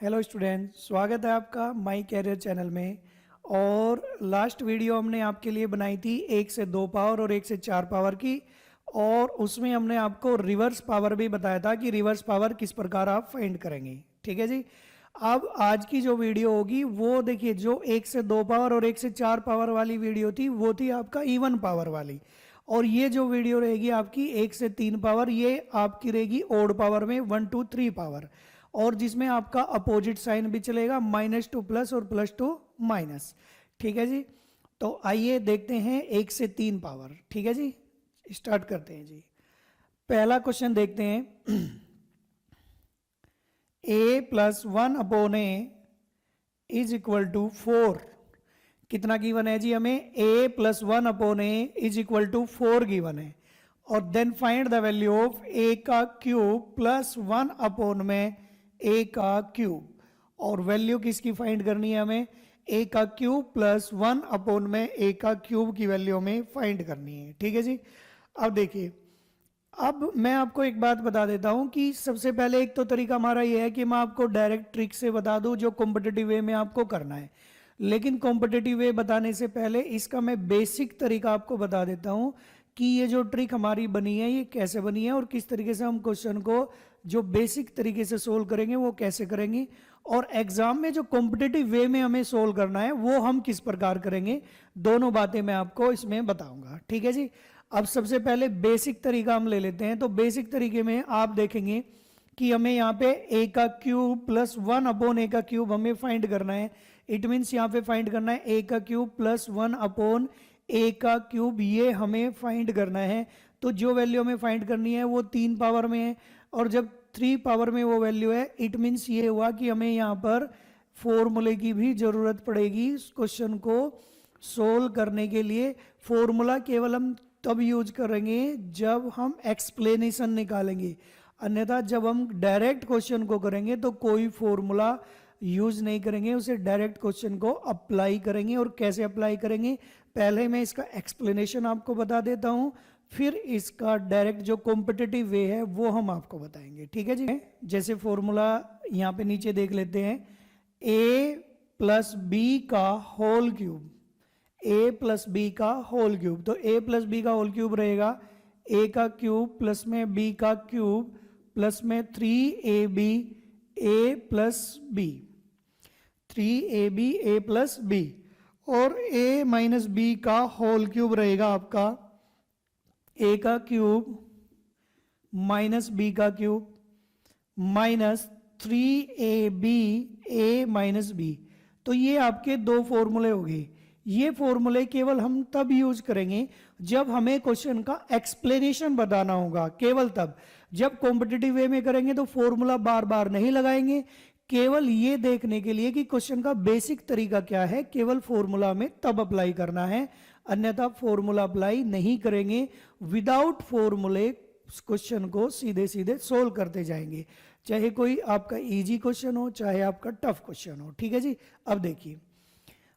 Hello student, स्वागत है आपका माई कैरियर चैनल में। और लास्ट वीडियो हमने आपके लिए बनाई थी 1 से 2 पावर और 1 से 4 पावर की, और उसमें हमने आपको रिवर्स पावर भी बताया था कि रिवर्स पावर किस प्रकार आप फाइंड करेंगे। ठीक है जी। अब आज की जो वीडियो होगी वो देखिए, जो 1 से 2 पावर और 1 से 4 पावर वाली वीडियो थी वो थी आपका इवन पावर वाली, और ये जो वीडियो रहेगी आपकी 1 से 3 पावर, ये आपकी रहेगी ओड पावर में 1 2 3 पावर, और जिसमें आपका अपोजिट साइन भी चलेगा, -2 प्लस और +2 माइनस। ठीक है जी। तो आइए देखते हैं 1 से 3 पावर। ठीक है जी, स्टार्ट करते हैं जी। पहला क्वेश्चन देखते हैं। a+1/a is equal to 4। कितना गिवन है जी हमें? a+1/a is equal to 4 given है। और then find the value of a का क्यूब प्लस 1 में a का क्यूब। और वैल्यू किसकी फाइंड करनी है हमें? a का क्यूब प्लस 1 में a का क्यूब की वैल्यू हमें फाइंड करनी है। ठीक है जी। अब देखिए, अब मैं आपको एक बात बता देता हूं कि सबसे पहले एक तो तरीका हमारा ये है कि मैं आपको डायरेक्ट ट्रिक से बता दूं जो कॉम्पिटिटिव वे में आपको करना है। लेकिन कॉम्पिटिटिव वे बताने से पहले इसका मैं बेसिक तरीका आपको बता देता हूं कि ये जो ट्रिक हमारी बनी है ये कैसे बनी है और किस तरीके से हम क्वेश्चन को जो बेसिक तरीके से सोल्व करेंगे वो कैसे करेंगे, और एग्जाम में जो कॉम्पिटिटिव वे में हमें सोल्व करना है वो हम किस प्रकार करेंगे। दोनों बातें मैं आपको इसमें बताऊंगा। ठीक है जी। अब सबसे पहले बेसिक तरीका हम ले लेते हैं। तो बेसिक तरीके में आप देखेंगे कि हमें यहाँ पे a का क्यूब प्लस 1/a का क्यूब हमें फाइंड करना है। इट मीन्स यहाँ पे फाइंड करना है a का क्यूब प्लस 1/a का क्यूब, ये हमें फाइंड करना है। तो जो वैल्यू हमें फाइंड करनी है वो 3 पावर में है, और जब 3 पावर में वो वैल्यू है, इट मीन्स ये हुआ कि हमें यहाँ पर फॉर्मूले की भी जरूरत पड़ेगी इस क्वेश्चन को सोल्व करने के लिए। फॉर्मूला केवल हम तब यूज करेंगे जब हम एक्सप्लेनेशन निकालेंगे, अन्यथा जब हम डायरेक्ट क्वेश्चन को करेंगे तो कोई फॉर्मूला यूज नहीं करेंगे, उसे डायरेक्ट क्वेश्चन को अप्लाई करेंगे। और कैसे अप्लाई करेंगे, पहले मैं इसका एक्सप्लेनेशन आपको बता देता हूं, फिर इसका डायरेक्ट जो कॉम्पिटिटिव वे है वो हम आपको बताएंगे। ठीक है जी। जैसे फॉर्मूला यहाँ पे नीचे देख लेते हैं, a+b का होल क्यूब, a+b का होल क्यूब। तो a+b का होल क्यूब रहेगा a का क्यूब प्लस में b का क्यूब प्लस में 3ab a+b, 3ab a+b, और a-b का होल क्यूब रहेगा आपका a का क्यूब माइनस b का क्यूब माइनस 3ab a-b। तो ये आपके दो फॉर्मूले हो गए। ये फॉर्मूले केवल हम तब यूज करेंगे जब हमें क्वेश्चन का एक्सप्लेनेशन बताना होगा, केवल तब। जब कॉम्पिटिटिव वे में करेंगे तो फॉर्मूला बार बार नहीं लगाएंगे, केवल ये देखने के लिए कि क्वेश्चन का बेसिक तरीका क्या है, केवल फॉर्मूला में तब अप्लाई करना है, अन्यथा फॉर्मूला अप्लाई नहीं करेंगे। विदाउट फॉर्मूले क्वेश्चन को सीधे सीधे सोल्व करते जाएंगे, चाहे कोई आपका इजी क्वेश्चन हो चाहे आपका टफ क्वेश्चन हो। ठीक है जी। अब देखिए,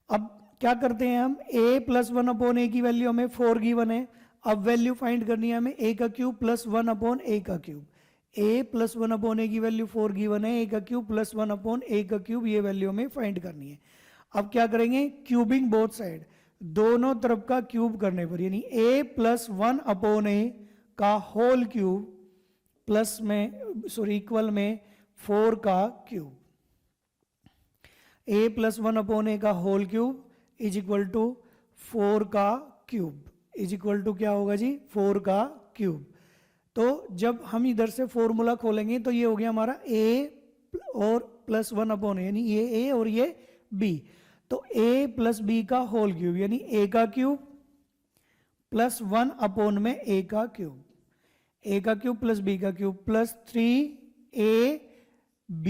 अब क्या करते हैं हम, a+1/a की वैल्यू हमें 4 गिवन है। अब वैल्यू फाइंड करनी है हमें a का क्यूब प्लस 1/a का क्यूब। a+1/a की वैल्यू 4 गिवन है, a का क्यूब प्लस 1/a का क्यूब, ये वैल्यू हमें फाइंड करनी है। अब क्या करेंगे, क्यूबिंग बोथ साइड, दोनों तरफ का क्यूब करने पर, यानी a+1/a का होल क्यूब प्लस में इक्वल में 4 का क्यूब। a+1/a का whole cube is equal to 4 का क्यूब, इज इक्वल टू क्या होगा जी, 4 का क्यूब। तो जब हम इधर से फॉर्मूला खोलेंगे तो ये हो गया हमारा a और +1/a, यानी ये a और ये b। तो a+b का होल क्यूब यानी a का क्यूब प्लस 1 में a का क्यूब, a का क्यूब प्लस b का क्यूब प्लस 3ab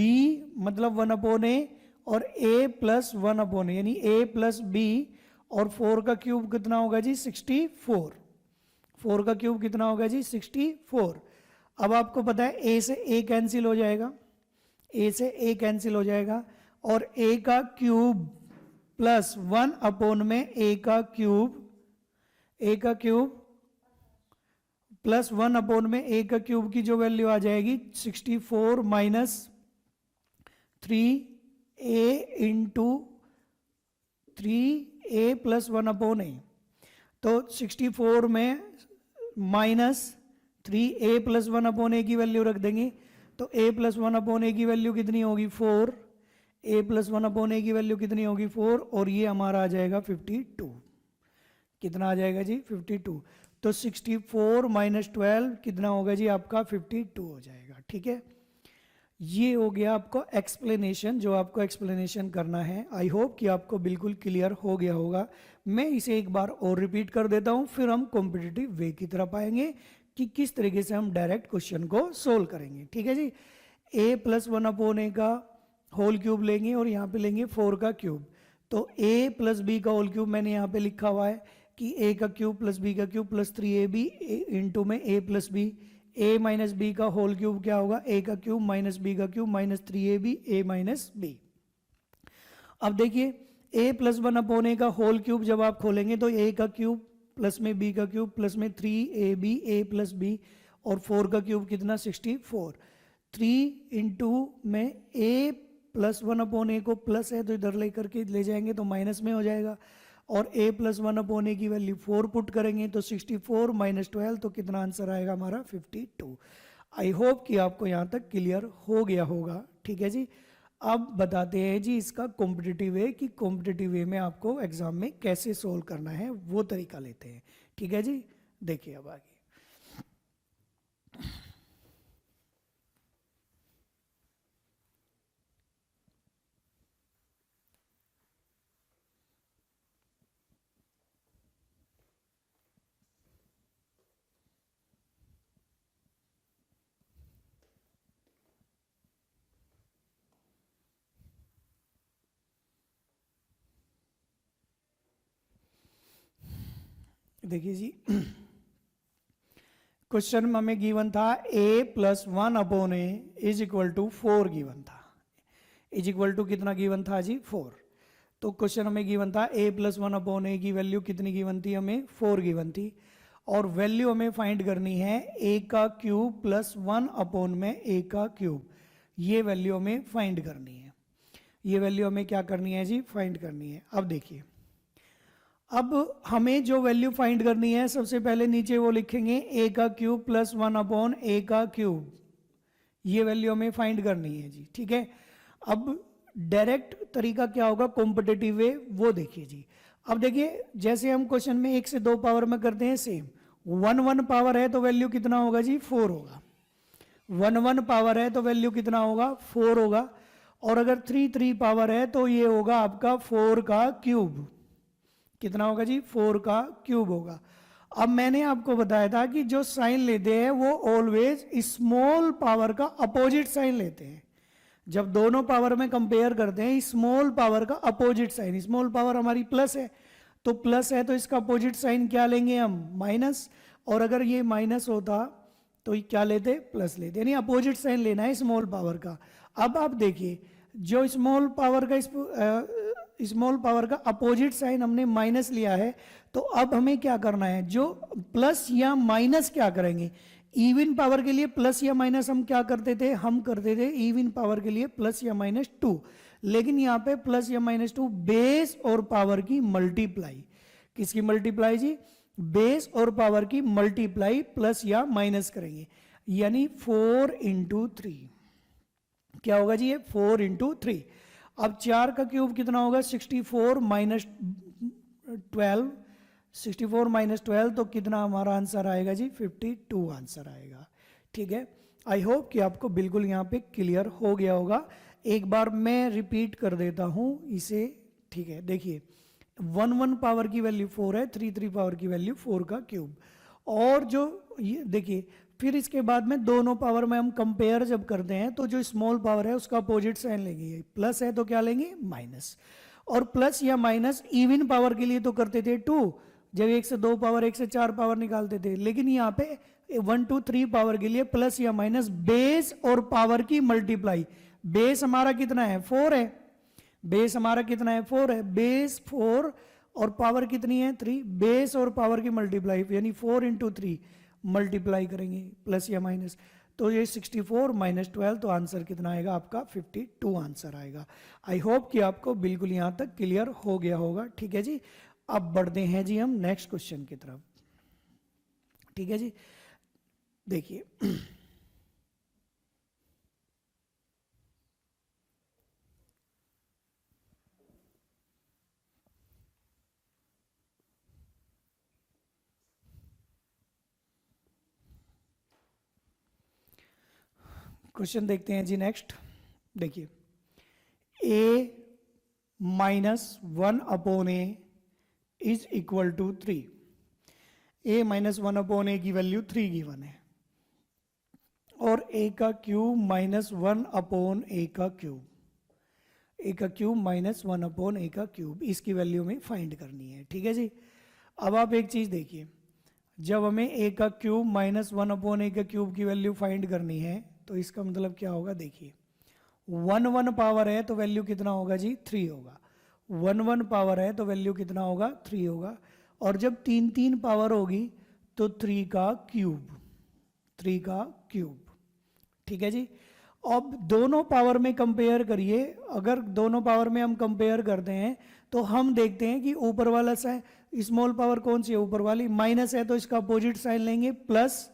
मतलब 1/a, और a+1/a यानी a+b, और 4 का क्यूब कितना होगा जी, 64। 4 का क्यूब कितना होगा जी, 64। अब आपको पता है a से a कैंसिल हो जाएगा, a से a कैंसिल हो जाएगा, और a का क्यूब प्लस 1 में a का क्यूब, a का क्यूब प्लस 1 में a का क्यूब की जो वैल्यू आ जाएगी 64 minus 3a into 3a plus 1/a, तो 64 में माइनस 3a प्लस 1/a की वैल्यू रख देंगे, तो a प्लस 1/a की वैल्यू कितनी होगी 4, a प्लस 1/a की वैल्यू कितनी होगी 4, और ये हमारा आ जाएगा 52। कितना आ जाएगा जी 52। तो 64 माइनस 12 कितना होगा जी आपका 52 हो जाएगा। ठीक है, ये हो गया आपको एक्सप्लेनेशन, जो आपको एक्सप्लेनेशन करना है। आई होप कि आपको बिल्कुल क्लियर हो गया होगा। मैं इसे एक बार और रिपीट कर देता हूं, फिर हम कॉम्पिटिटिव वे की तरफ आएंगे कि किस तरीके से हम डायरेक्ट क्वेश्चन को सोल्व करेंगे। ठीक है जी, a प्लस 1/a का होल क्यूब लेंगे और यहाँ पे लेंगे 4 का क्यूब। तो a प्लस b का होल क्यूब मैंने यहाँ पे लिखा हुआ है कि a का क्यूब प्लस b का क्यूब प्लस 3ab इंटू में a plus b, a minus b का होल क्यूब क्या होगा a का क्यूब माइनस b का cube minus 3ab a minus b। अब देखिए a प्लस 1/a का होल क्यूब जब आप खोलेंगे तो a का क्यूब प्लस में b का क्यूब प्लस में 3ab a प्लस b और 4 का क्यूब कितना 64। 3 इंटू में a प्लस 1/a को प्लस है तो इधर लेकर के ले जाएंगे तो माइनस में हो जाएगा, और a प्लस 1/a की वैल्यू 4 पुट करेंगे तो 64 माइनस 12, तो कितना आंसर आएगा हमारा 52। आई होप कि आपको यहाँ तक क्लियर हो गया होगा। ठीक है जी, अब बताते हैं जी इसका कॉम्पिटिटिव वे, कि कॉम्पिटिटिव वे में आपको एग्जाम में कैसे सोल्व करना है वो तरीका लेते हैं। ठीक है जी, देखिए अब आगे। देखिए जी, क्वेश्चन में हमें गिवन था a plus 1/a is equal to 4 given था। इज इक्वल टू कितना गिवन था जी 4। तो क्वेश्चन हमें गिवन था a प्लस 1/a की वैल्यू कितनी गिवन थी हमें 4 गिवन थी, और वैल्यू हमें फाइंड करनी है a का क्यूब प्लस 1 में a का क्यूब। ये वैल्यू हमें फाइंड करनी है। ये वैल्यू हमें क्या करनी है जी फाइंड करनी है। अब देखिए, अब हमें जो वैल्यू फाइंड करनी है सबसे पहले नीचे वो लिखेंगे a का क्यूब प्लस 1/a का क्यूब। ये वैल्यू हमें फाइंड करनी है जी। ठीक है, अब डायरेक्ट तरीका क्या होगा कॉम्पिटिटिव वे, वो देखिए जी। अब देखिए जैसे हम क्वेश्चन में 1 से 2 पावर में करते हैं सेम, 1 पावर है तो वैल्यू कितना होगा जी 4 होगा। 1 पावर है तो वैल्यू कितना होगा 4 होगा, और अगर 3 पावर है तो ये होगा आपका 4 का क्यूब। कितना होगा जी 4 का क्यूब होगा। अब मैंने आपको बताया था कि जो साइन लेते हैं वो ऑलवेज स्मॉल पावर का अपोजिट साइन लेते हैं। जब दोनों पावर में कंपेयर करते हैं स्मॉल पावर का अपोजिट साइन, स्मॉल पावर हमारी प्लस है तो प्लस है तो इसका अपोजिट साइन क्या लेंगे हम माइनस, और अगर ये माइनस होता तो क्या लेते प्लस लेते, यानी अपोजिट साइन लेना है स्मॉल पावर का। अब आप देखिए जो स्मॉल पावर का अपोजिट साइन हमने माइनस लिया है, तो अब हमें क्या करना है, जो प्लस या माइनस क्या करेंगे, इवन पावर के लिए प्लस या माइनस हम क्या करते थे, हम करते थे इवन पावर के लिए प्लस या माइनस 2, लेकिन यहाँ पे प्लस या माइनस 2 बेस और पावर की मल्टीप्लाई। किसकी मल्टीप्लाई जी, बेस और पावर की मल्टीप्लाई प्लस या माइनस करेंगे, यानी 4 इंटू 3 क्या होगा जी, ये 4 इंटू 3। अब 4 का क्यूब कितना होगा 64 माइनस 12, 64 माइनस 12 तो कितना हमारा आंसर आएगा जी 52 आंसर आएगा। ठीक है, आई होप कि आपको बिल्कुल यहाँ पे क्लियर हो गया होगा। एक बार मैं रिपीट कर देता हूँ इसे। ठीक है, देखिए 1 पावर की वैल्यू 4 है, 3 पावर की वैल्यू 4 का क्यूब, और जो ये देखिए फिर इसके बाद में दोनों पावर में हम कंपेयर जब करते हैं तो जो स्मॉल पावर है उसका अपोजिट साइन लेंगे, प्लस है तो क्या लेंगे माइनस, और प्लस या माइनस इवन पावर के लिए तो करते थे 2, जब 1 से 2 पावर 1 से 4 पावर निकालते थे, लेकिन यहाँ पे 1 2 3 पावर के लिए प्लस या माइनस बेस और पावर की मल्टीप्लाई। बेस हमारा कितना है 4 है, बेस हमारा कितना है 4 है, बेस 4 और पावर कितनी है 3, बेस और पावर की मल्टीप्लाई यानी 4 इंटू 3 मल्टीप्लाई करेंगे प्लस या माइनस, तो ये 64 माइनस 12, तो आंसर कितना आएगा आपका 52 आंसर आएगा। आई होप कि आपको बिल्कुल यहाँ तक क्लियर हो गया होगा। ठीक है जी, अब बढ़ते हैं जी हम नेक्स्ट क्वेश्चन की तरफ। ठीक है जी, देखिए क्वेश्चन देखते हैं जी नेक्स्ट। देखिए a minus 1 upon a is equal to 3। a minus 1 upon a की वैल्यू 3 गिवन है, और a का क्यूब माइनस 1 अपॉन ए का क्यूब, ए का क्यूब माइनस 1 अपॉन ए का क्यूब, इसकी वैल्यू में फाइंड करनी है। ठीक है जी, अब आप एक चीज देखिए, जब हमें ए का क्यूब माइनस 1 अपॉन ए का क्यूब की वैल्यू फाइंड करनी है, तो इसका मतलब क्या होगा, देखिए 1 1 पावर है तो वैल्यू कितना होगा जी 3 होगा, 1 1 पावर है तो वैल्यू कितना होगा 3 होगा, और जब 3 3 पावर होगी तो 3 का क्यूब, 3 का क्यूब। ठीक है जी, अब दोनों पावर में कंपेयर करिए, अगर दोनों पावर में हम कंपेयर करते हैं तो हम देखते हैं कि ऊपर वाला साइन, स्मॉल पावर कौन सी है, ऊपर वाली, माइनस है तो इसका अपोजिट साइन लेंगे प्लस,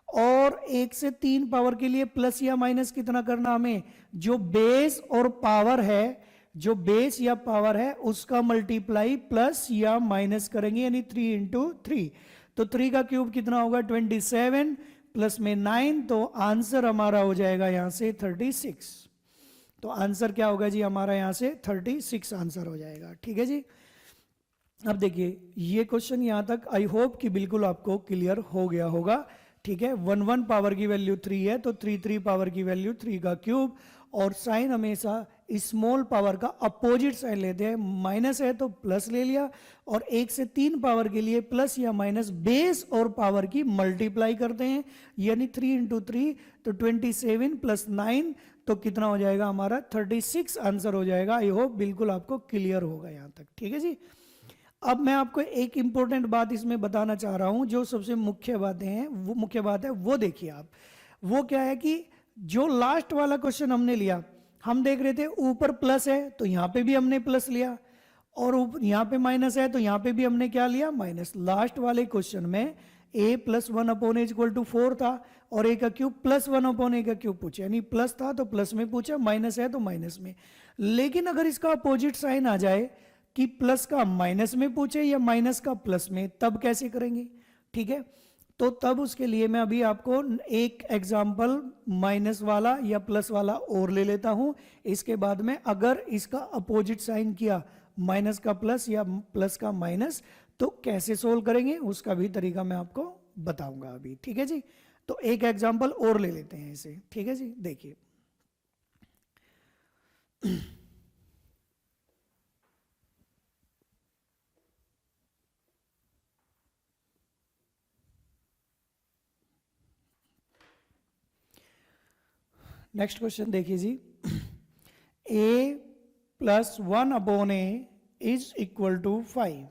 और 1 से 3 पावर के लिए प्लस या माइनस कितना करना हमें, जो बेस और पावर है, जो बेस या पावर है उसका मल्टीप्लाई प्लस या माइनस करेंगे, यानी 3 इंटू 3, तो 3 का क्यूब कितना होगा 27 प्लस में 9, तो आंसर हमारा हो जाएगा यहां से 36। तो आंसर क्या होगा जी हमारा यहां से 36 आंसर हो जाएगा। ठीक है जी, अब देखिए ये क्वेश्चन यहां तक आई होप कि बिल्कुल आपको क्लियर हो गया होगा। ठीक है, 1 1 पावर की वैल्यू 3 है तो 3 3 पावर की वैल्यू 3 का क्यूब, और साइन हमेशा स्मॉल पावर का अपोजिट साइन लेते हैं, माइनस है तो प्लस ले लिया, और 1 से 3 पावर के लिए प्लस या माइनस बेस और पावर की मल्टीप्लाई करते हैं, यानी 3 इंटू 3 तो 27 प्लस 9, तो कितना हो जाएगा हमारा 36 आंसर हो जाएगा। आई होप बिल्कुल आपको क्लियर होगा यहां तक। ठीक है जी, अब मैं आपको एक इंपॉर्टेंट बात इसमें बताना चाह रहा हूं, जो सबसे मुख्य बातें हैं, वो मुख्य बात है वो देखिए आप, वो क्या है कि जो लास्ट वाला क्वेश्चन हमने लिया, हम देख रहे थे ऊपर प्लस है तो यहां पे भी हमने प्लस लिया, और यहां पे माइनस है तो यहां पे भी हमने क्या लिया माइनस। लास्ट वाले क्वेश्चन में a plus 1 upon a is equal to 4 था, और a का क्यूब प्लस 1 अपॉन ए का क्यूब पूछा, यानी प्लस था तो प्लस में पूछा, माइनस है तो माइनस में। लेकिन अगर इसका अपोजिट साइन आ जाए कि प्लस का माइनस में पूछे या माइनस का प्लस में, तब कैसे करेंगे। ठीक है, तो तब उसके लिए मैं अभी आपको एक एग्जांपल माइनस वाला या प्लस वाला और ले लेता हूं, इसके बाद में अगर इसका अपोजिट साइन किया, माइनस का प्लस या प्लस का माइनस, तो कैसे सोल्व करेंगे उसका भी तरीका मैं आपको बताऊंगा अभी। ठीक है जी, तो एक एग्जांपल और ले लेते हैं इसे। ठीक है जी, देखिए नेक्स्ट क्वेश्चन देखिए जी, a plus 1 upon a is equal to 5।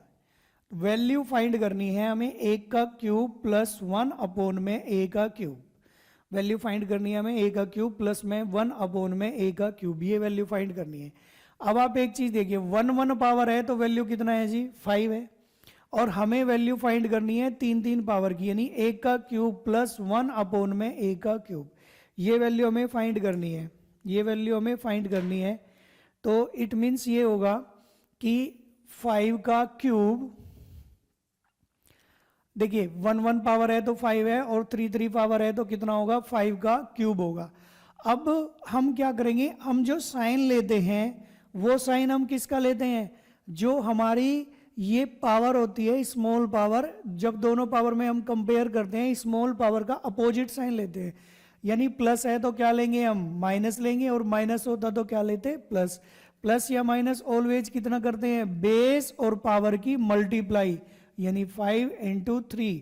Value find करनी है हमें a का क्यूब प्लस 1 अपॉन में a का क्यूब, वैल्यू फाइंड करनी है हमें a का क्यूब प्लस में 1 अपॉन में a का क्यूब, ये वैल्यू फाइंड करनी है। अब आप एक चीज देखिए, 1 1 पावर है तो वैल्यू कितना है जी 5 है, और हमें वैल्यू फाइंड करनी है 3 3 पावर की, यानी a का क्यूब प्लस 1 अपॉन में a का क्यूब, ये वैल्यू हमें फाइंड करनी है, ये वैल्यू हमें फाइंड करनी है। तो इट मीन्स ये होगा कि 5 का क्यूब, देखिए 1 1 पावर है तो 5 है, और 3 3 पावर है तो कितना होगा 5 का क्यूब होगा। अब हम क्या करेंगे, हम जो साइन लेते हैं वो साइन हम किसका लेते हैं, जो हमारी ये पावर होती है स्मॉल पावर, जब दोनों पावर में हम कंपेयर करते हैं स्मॉल पावर का अपोजिट साइन लेते हैं, यानी प्लस है तो क्या लेंगे हम माइनस लेंगे, और माइनस होता तो क्या लेते प्लस। प्लस या माइनस ऑलवेज कितना करते हैं, बेस और पावर की मल्टीप्लाई, यानी 5 इंटू 3,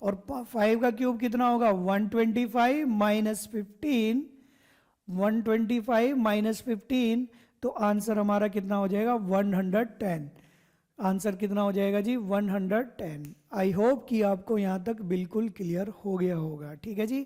और 5 का क्यूब कितना होगा 125 माइनस 15, 125 माइनस 15, तो आंसर हमारा कितना हो जाएगा 110। आंसर कितना हो जाएगा जी 110। आई होप कि आपको यहां तक बिल्कुल क्लियर हो गया होगा। ठीक है जी,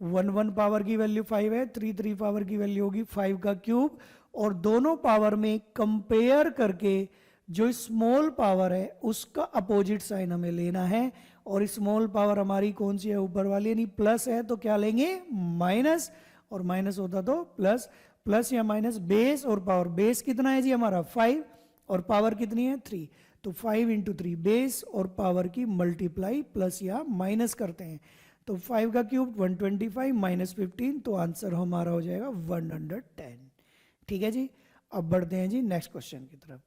1 पावर की वैल्यू 5 है, 3 पावर की वैल्यू होगी 5 का क्यूब, और दोनों पावर में कंपेयर करके जो स्मॉल पावर है उसका अपोजिट साइन हमें लेना है, और स्मॉल पावर हमारी कौन सी है, ऊपर वाली, यानी प्लस है तो क्या लेंगे, माइनस, और माइनस होता तो प्लस, प्लस या माइनस, बेस और पावर, बेस कितना है जी हमारा 5 और पावर कितनी है 3, तो 5 इंटू 3 बेस और पावर की मल्टीप्लाई प्लस या माइनस करते हैं, तो 5 का क्यूब 125 माइनस 15, तो आंसर हमारा हो जाएगा 110। ठीक है जी, अब बढ़ते हैं जी नेक्स्ट क्वेश्चन की तरफ।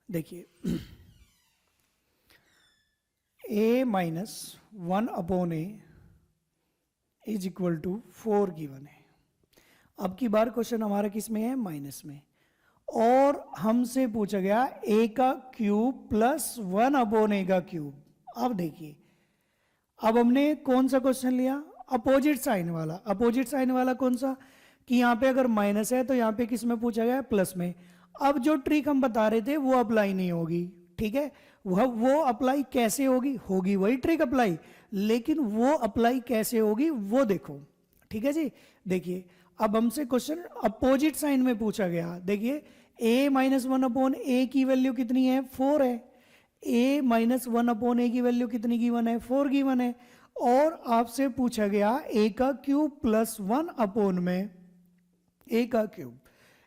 देखिए a minus 1 upon a is equal to 4 given है। अब की बार क्वेश्चन हमारा किस में है, माइनस में, और हमसे पूछा गया a का क्यूब प्लस 1 अपॉन ए का क्यूब। अब देखिए, अब हमने कौन सा क्वेश्चन लिया, अपोजिट साइन वाला। अपोजिट साइन वाला कौन सा, कि यहां पे अगर माइनस है तो यहां पे किस में पूछा गया है, प्लस में। अब जो ट्रिक हम बता रहे थे वो अप्लाई नहीं होगी, ठीक है, वो अप्लाई कैसे होगी, होगी वही ट्रिक अप्लाई, लेकिन वो अप्लाई कैसे होगी वो देखो। ठीक है जी, देखिए अब हमसे क्वेश्चन अपोजिट साइन में पूछा गया। देखिए a माइनस 1 अपॉन ए की वैल्यू कितनी है, 4 है, a माइनस 1 अपॉन ए की वैल्यू कितनी गिवन है, 4 गिवन है, और आपसे पूछा गया a का क्यूब प्लस 1 अपॉन में a का क्यूब,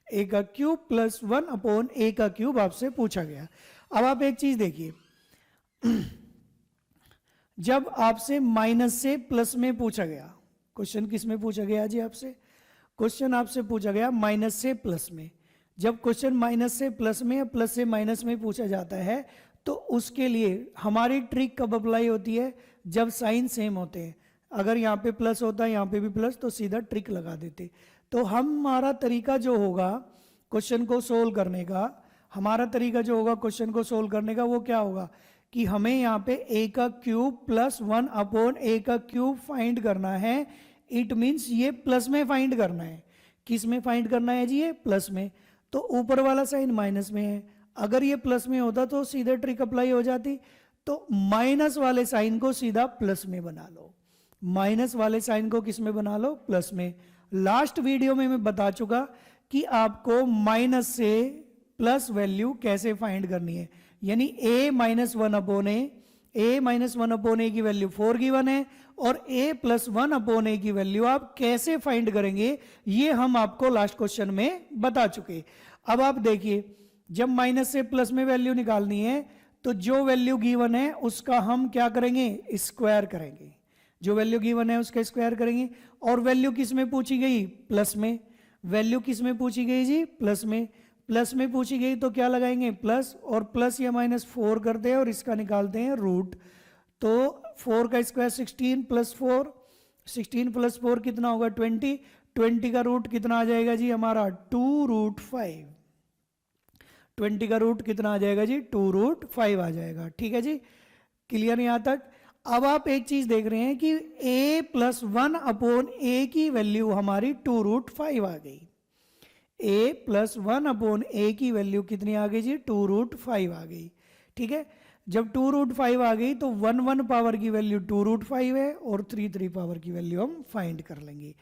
a का क्यूब प्लस 1 अपॉन a का क्यूब आपसे पूछा गया। अब आप एक चीज देखिए, जब आपसे माइनस से प्लस में पूछा गया, क्वेश्चन किस में पूछा गया जी आपसे, क्वेश्चन आपसे पूछा गया माइनस से प्लस में। जब क्वेश्चन माइनस से प्लस में या प्लस से माइनस में पूछा जाता है तो उसके लिए हमारी ट्रिक कब अप्लाई होती है, जब साइन सेम होते हैं। अगर यहाँ पे प्लस होता है यहाँ पे भी प्लस, तो सीधा ट्रिक लगा देते। तो हमारा तरीका जो होगा क्वेश्चन को सोल्व करने का, हमारा तरीका जो होगा क्वेश्चन को सोल्व करने का, वो क्या होगा कि हमें यहाँ पे a का क्यूब प्लस 1 अपॉन a का क्यूब फाइंड करना है। इट मीन्स ये प्लस में फाइंड करना है। किस में फाइंड करना है जी, ये प्लस में, तो ऊपर वाला साइन माइनस में है। अगर ये प्लस में होता तो सीधे ट्रिक अप्लाई हो जाती, तो माइनस वाले साइन को सीधा प्लस में बना लो, माइनस वाले साइन को किस में बना लो, प्लस में। लास्ट वीडियो में मैं बता चुका कि आपको माइनस से प्लस वैल्यू कैसे फाइंड करनी है, यानी a minus 1 upon a minus 1 upon a की वैल्यू 4 गिवन है, और a प्लस 1 अपॉन ए की वैल्यू आप कैसे फाइंड करेंगे ये हम आपको लास्ट क्वेश्चन में बता चुके। अब आप देखिए, जब माइनस से प्लस में वैल्यू निकालनी है तो जो वैल्यू गिवन है उसका हम क्या करेंगे, स्क्वायर करेंगे। जो वैल्यू गिवन है उसका स्क्वायर करेंगे, और वैल्यू किस में पूछी गई, प्लस में। वैल्यू किस में पूछी गई जी, प्लस में। प्लस में पूछी गई तो क्या लगाएंगे, प्लस, और प्लस या माइनस 4 करते हैं और इसका निकालते हैं रूट। तो 4 का स्क्वायर 16 प्लस 4, 16 प्लस 4 कितना होगा 20, 20 का रूट कितना आ जाएगा जी हमारा 2 रूट 5, 20 का रूट कितना आ जाएगा जी 2 रूट 5 आ जाएगा। ठीक है जी, क्लियर यहां तक। अब आप एक चीज देख रहे हैं कि a प्लस 1 अपॉन ए की वैल्यू हमारी 2 रूट 5 आ गई। a प्लस 1 अपॉन ए की वैल्यू कितनी आ गई जी 2 रूट 5 आ गई। ठीक है, जब 2 रूट 5 आ गई तो 1 पावर की वैल्यू 2 रूट 5 है, और 3 पावर की वैल्यू हम फाइंड कर लेंगे।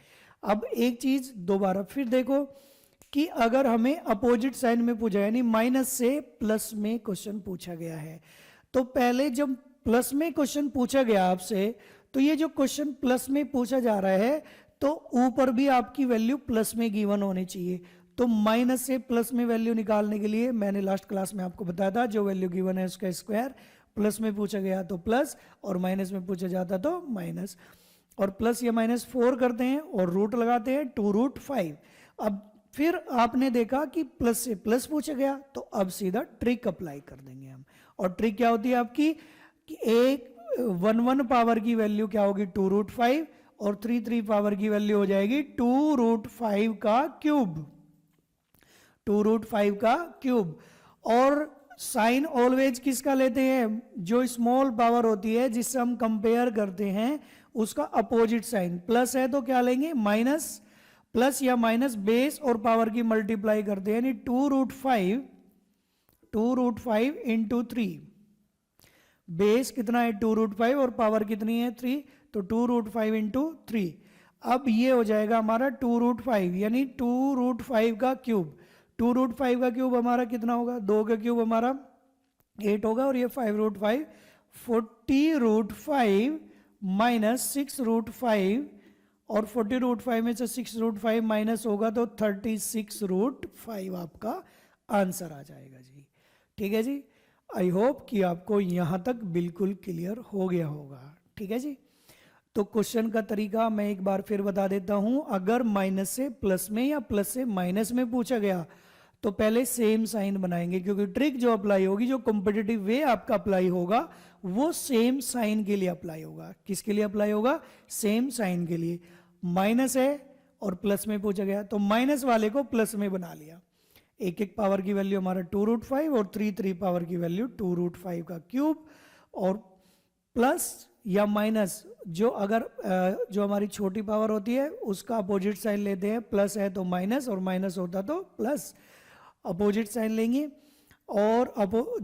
अब एक चीज दोबारा फिर देखो कि अगर हमें अपोजिट साइन में पूछा, यानी माइनस से प्लस में क्वेश्चन पूछा गया है, तो पहले जब प्लस में क्वेश्चन पूछा गया आपसे, तो ये जो क्वेश्चन प्लस में पूछा जा रहा है तो ऊपर भी आपकी वैल्यू प्लस में गिवन होनी चाहिए। तो माइनस से प्लस में वैल्यू निकालने के लिए मैंने लास्ट क्लास में आपको बताया था, जो वैल्यू गिवन है उसका स्क्वायर, प्लस में पूछा गया तो प्लस, और माइनस में पूछा जाता तो माइनस, और प्लस या माइनस 4 करते हैं और रूट लगाते हैं 2 रूट 5। अब फिर आपने देखा कि प्लस से प्लस पूछा गया, तो अब सीधा ट्रिक अप्लाई कर देंगे हम। और ट्रिक क्या होती है आपकी कि एक 1 पावर की वैल्यू क्या होगी 2 रूट 5, और 3 पावर की वैल्यू हो जाएगी 2 रूट 5 का क्यूब, 2 रूट 5 का क्यूब। और साइन ऑलवेज किसका लेते हैं, जो स्मॉल पावर होती है जिससे हम कंपेयर करते हैं उसका अपोजिट साइन। प्लस है तो क्या लेंगे, माइनस, प्लस या माइनस बेस और पावर की मल्टीप्लाई करते हैं, यानी 2√5 इंटू 3। बेस कितना है 2√5 और पावर कितनी है 3, तो 2√5 इंटू 3। अब ये हो जाएगा हमारा 2√5, यानी 2√5 का क्यूब। 2√5 का क्यूब हमारा कितना होगा, 2 का क्यूब हमारा 8 होगा, और ये 5√5, 40√5 माइनस 6√5, और 40√5 में से 6√5 माइनस होगा तो 36√5 आपका आंसर आ जाएगा जी। ठीक है जी, आई होप कि आपको यहां तक बिल्कुल क्लियर हो गया होगा। ठीक है जी, तो क्वेश्चन का तरीका मैं एक बार फिर बता देता हूं। अगर माइनस से प्लस में या प्लस से माइनस में पूछा गया तो पहले सेम साइन बनाएंगे, क्योंकि ट्रिक जो अप्लाई होगी, जो कॉम्पिटिटिव वे आपका अप्लाई होगा, वो सेम साइन के लिए अप्लाई होगा। किसके लिए अप्लाई होगा, सेम साइन के लिए। माइनस है और प्लस में पूछा गया तो माइनस वाले को प्लस में बना लिया। एक एक पावर की वैल्यू हमारा 2√5 और 3 पावर की वैल्यू 2√5 का क्यूब, और प्लस या माइनस जो अगर जो हमारी छोटी पावर होती है उसका अपोजिट साइन लेते हैं। प्लस है तो माइनस, और माइनस होता तो प्लस, अपोजिट साइन लेंगे। और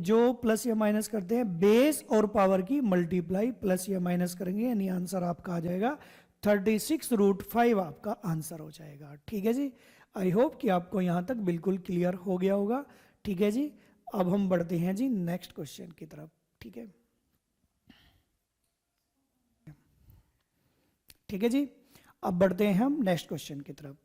जो प्लस या माइनस करते हैं बेस और पावर की मल्टीप्लाई प्लस या माइनस करेंगे, यानी आंसर आपका आ जाएगा 36√5 आपका आंसर हो जाएगा। ठीक है जी, आई होप कि आपको यहां तक बिल्कुल क्लियर हो गया होगा। ठीक है जी, अब हम बढ़ते हैं जी नेक्स्ट क्वेश्चन की तरफ। ठीक है, ठीक है जी, अब बढ़ते हैं हम नेक्स्ट क्वेश्चन की तरफ।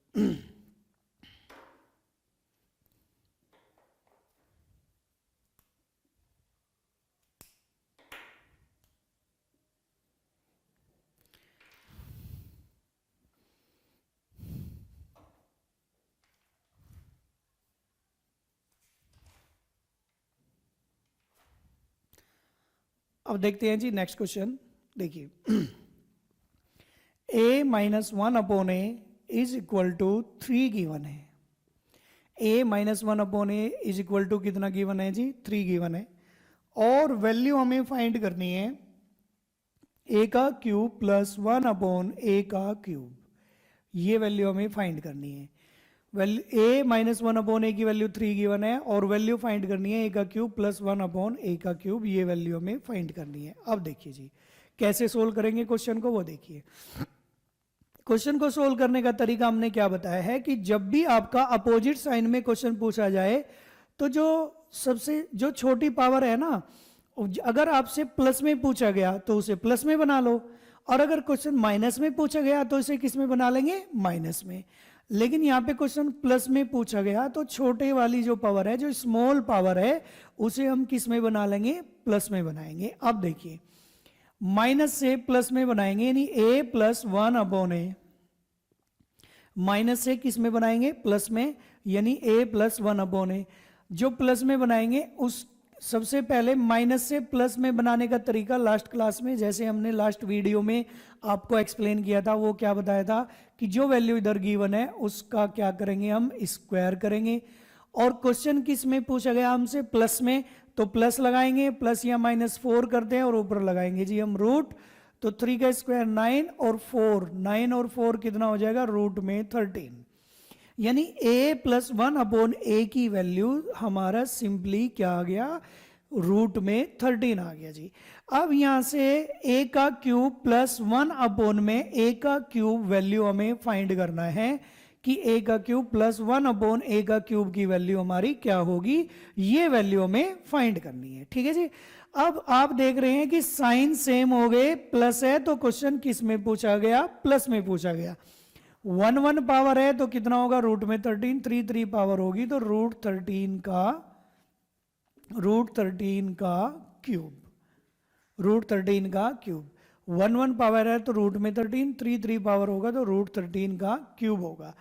अब देखते हैं जी नेक्स्ट क्वेश्चन। देखिए, a minus 1/a is equal to 3 given है। a minus 1/a is equal to कितना गिवन है जी, 3 गिवन है। और वैल्यू हमें फाइंड करनी है a का क्यूब प्लस 1/a का क्यूब, ये वैल्यू हमें फाइंड करनी है। वैल्यू a माइनस 1/a की वैल्यू 3 गिवन है, और वैल्यू फाइंड करनी है a का क्यूब प्लस 1/a का क्यूब, ये वैल्यू हमें फाइंड करनी है। अब देखिए जी कैसे सोल्व करेंगे क्वेश्चन को, वो देखिए। क्वेश्चन को सोल्व करने का तरीका हमने क्या बताया है कि जब भी आपका अपोजिट साइन में क्वेश्चन पूछा जाए तो जो छोटी पावर है ना, अगर आपसे प्लस में पूछा गया तो उसे प्लस में बना लो, और अगर क्वेश्चन माइनस में पूछा गया तो इसे किस में बना लेंगे, माइनस में। लेकिन यहाँ पे क्वेश्चन प्लस में पूछा गया तो छोटे वाली जो पावर है, जो स्मॉल पावर है, उसे हम किस में बना लेंगे, प्लस में बनाएंगे। अब देखिए, माइनस से प्लस में बनाएंगे, यानी a प्लस 1/a, माइनस से किस में बनाएंगे, प्लस में, यानी a प्लस 1/a। जो प्लस में बनाएंगे उस सबसे पहले माइनस से प्लस में बनाने का तरीका लास्ट क्लास में, जैसे हमने लास्ट वीडियो में आपको एक्सप्लेन किया था, वो क्या बताया था कि जो वैल्यू इधर गिवन है उसका क्या करेंगे, हम स्क्वायर करेंगे। और क्वेश्चन किस में पूछा गया हमसे, प्लस में, तो प्लस लगाएंगे, प्लस या माइनस 4 करते हैं और ऊपर लगाएंगे जी हम रूट, तो 3 का स्क्वायर 9 और 4, 9 और 4 कितना हो जाएगा, रूट में 13, यानी a प्लस 1/a की वैल्यू हमारा सिंपली क्या आ गया, रूट में 13 आ गया जी। अब यहां से a का क्यूब प्लस 1/a का क्यूब वैल्यू हमें फाइंड करना है कि a का क्यूब प्लस 1/a का क्यूब की वैल्यू हमारी क्या होगी, ये वैल्यू हमें फाइंड करनी है। ठीक है जी, अब आप देख रहे हैं कि साइन सेम हो गए, प्लस है तो क्वेश्चन किस में पूछा गया, प्लस में पूछा गया। 1 पावर है तो कितना होगा, रूट में 13, 3 पावर होगी तो रूट 13 का क्यूब, रूट 13 का क्यूब। 1 पावर है तो रूट में 13, 3 पावर होगा तो रूट 13 का क्यूब होगा।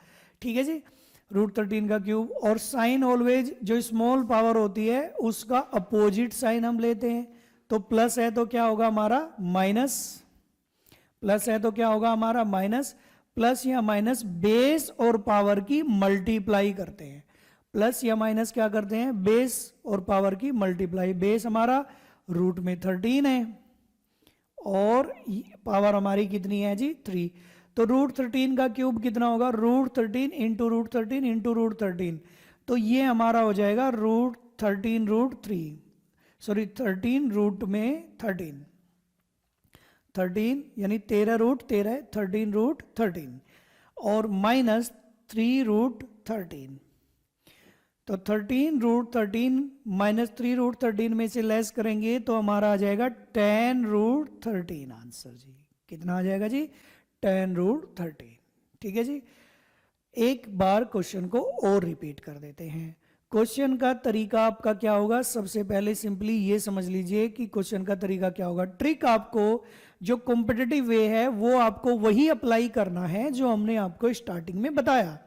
ठीक है जी, रूट 13 का क्यूब। और साइन ऑलवेज जो स्मॉल पावर होती है उसका अपोजिट साइन हम लेते हैं, तो प्लस है तो क्या होगा हमारा माइनस, प्लस है तो क्या होगा हमारा माइनस, प्लस या माइनस बेस और पावर की मल्टीप्लाई करते हैं। प्लस या माइनस क्या करते हैं, बेस और पावर की मल्टीप्लाई। बेस हमारा रूट में 13 है और पावर हमारी कितनी है जी 3। तो √13 का क्यूब कितना होगा, √13 इंटू √13 इंटू √13। तो ये हमारा हो जाएगा √13√3, सॉरी 13 रूट में 13 यानी 13√13 13√13 और माइनस 3√13। तो 13√13 माइनस 3√13 में से लेस करेंगे तो हमारा आ जाएगा 10√13 आंसर जी। कितना आ जाएगा जी 10√13। ठीक है जी। एक बार क्वेश्चन को और रिपीट कर देते हैं। क्वेश्चन का तरीका आपका क्या होगा, सबसे पहले सिंपली ये समझ लीजिए कि क्वेश्चन का तरीका क्या होगा। ट्रिक आपको जो कॉम्पिटिटिव वे है वो आपको वही अप्लाई करना है जो हमने आपको स्टार्टिंग में बताया,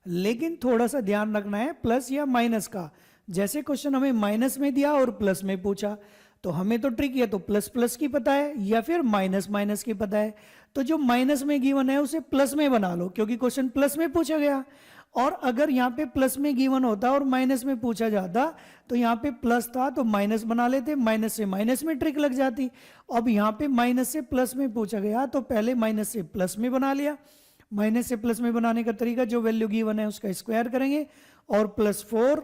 लेकिन थोड़ा सा ध्यान रखना है प्लस या माइनस का। जैसे क्वेश्चन हमें माइनस में दिया और प्लस में पूछा, तो हमें तो ट्रिक ये तो प्लस प्लस की पता है या फिर माइनस माइनस की पता है। तो जो माइनस में गिवन है उसे प्लस में बना लो, क्योंकि क्वेश्चन प्लस में पूछा गया। और अगर यहाँ पे प्लस में गिवन होता और माइनस में पूछा जाता तो यहाँ पे प्लस था तो माइनस बना लेते, माइनस से माइनस में ट्रिक लग जाती। अब यहाँ पे माइनस से प्लस में पूछा गया तो पहले माइनस से प्लस में बना लिया। माइनस से प्लस में बनाने का तरीका, जो वैल्यू गिवन है उसका स्क्वायर करेंगे और +4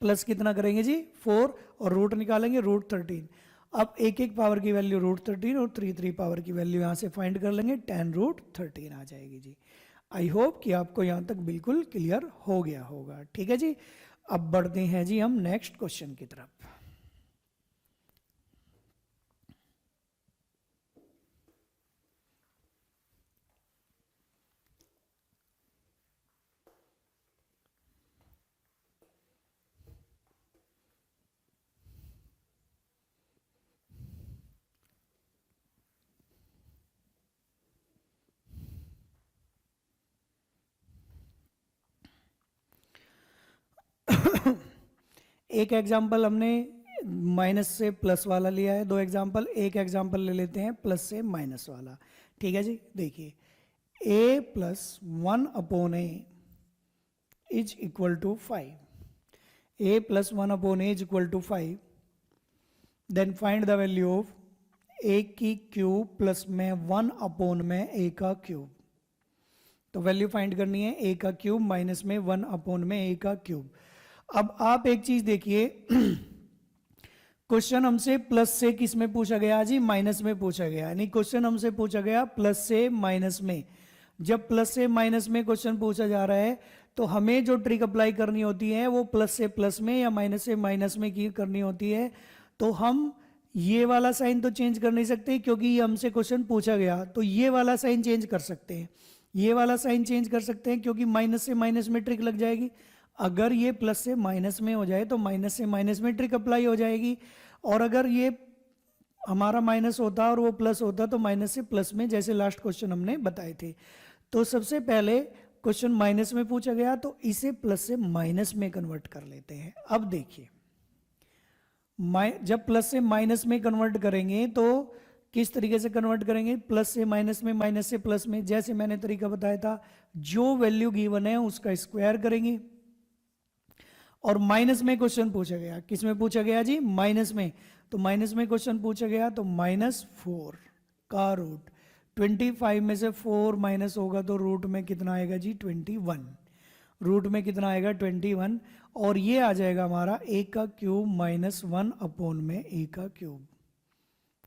प्लस कितना करेंगे जी 4 और रूट निकालेंगे √13। अब एक एक पावर की वैल्यू √13 और 3 पावर की वैल्यू यहां से फाइंड कर लेंगे, 10√13 आ जाएगी जी। आई होप कि आपको यहां तक बिल्कुल क्लियर हो गया होगा। ठीक है जी। अब बढ़ते हैं जी हम नेक्स्ट क्वेश्चन की तरफ। एक एग्जाम्पल हमने माइनस से प्लस वाला लिया है, 2 एग्जाम्पल, एक एग्जाम्पल ले लेते हैं प्लस से माइनस वाला। ठीक है जी। देखिए a + 1/a is equal to 5। a + 1/a is equal to 5। Then find the value of a की क्यूब प्लस में 1/ में a का क्यूब। तो वैल्यू फाइंड करनी है a का क्यूब माइनस में 1/ में a का क्यूब। अब आप एक चीज देखिए, क्वेश्चन हमसे प्लस से किस में पूछा गया जी, माइनस में पूछा गया। यानी क्वेश्चन हमसे पूछा गया प्लस से माइनस में। जब प्लस से माइनस में क्वेश्चन पूछा जा रहा है तो हमें जो ट्रिक अप्लाई करनी होती है वो प्लस से प्लस में या माइनस से माइनस में की करनी होती है। तो हम ये वाला साइन तो चेंज कर नहीं सकते क्योंकि ये हमसे क्वेश्चन पूछा गया, तो ये वाला साइन चेंज कर सकते हैं, ये वाला साइन चेंज कर सकते हैं क्योंकि माइनस से माइनस में ट्रिक लग जाएगी। अगर ये प्लस से माइनस में हो जाए तो माइनस से माइनस में ट्रिक अप्लाई हो जाएगी, और अगर ये हमारा माइनस होता और वो प्लस होता तो माइनस से प्लस में, जैसे लास्ट क्वेश्चन हमने बताए थे। तो सबसे पहले क्वेश्चन माइनस में पूछा गया तो इसे प्लस से माइनस में कन्वर्ट कर लेते हैं। अब देखिए जब प्लस से माइनस में कन्वर्ट करेंगे तो किस तरीके से कन्वर्ट करेंगे, प्लस से माइनस में, माइनस से प्लस में। जैसे मैंने तरीका बताया था, जो वैल्यू गिवन है उसका स्क्वायर करेंगे। और माइनस में क्वेश्चन पूछा गया, किस में पूछा गया जी, माइनस में। तो माइनस में क्वेश्चन पूछा गया तो -4 का रूट, 25 में से 4 माइनस होगा तो रूट में कितना आएगा जी 21। रूट में कितना आएगा 21, और ये आ जाएगा हमारा a का क्यूब -1/ में a का क्यूब,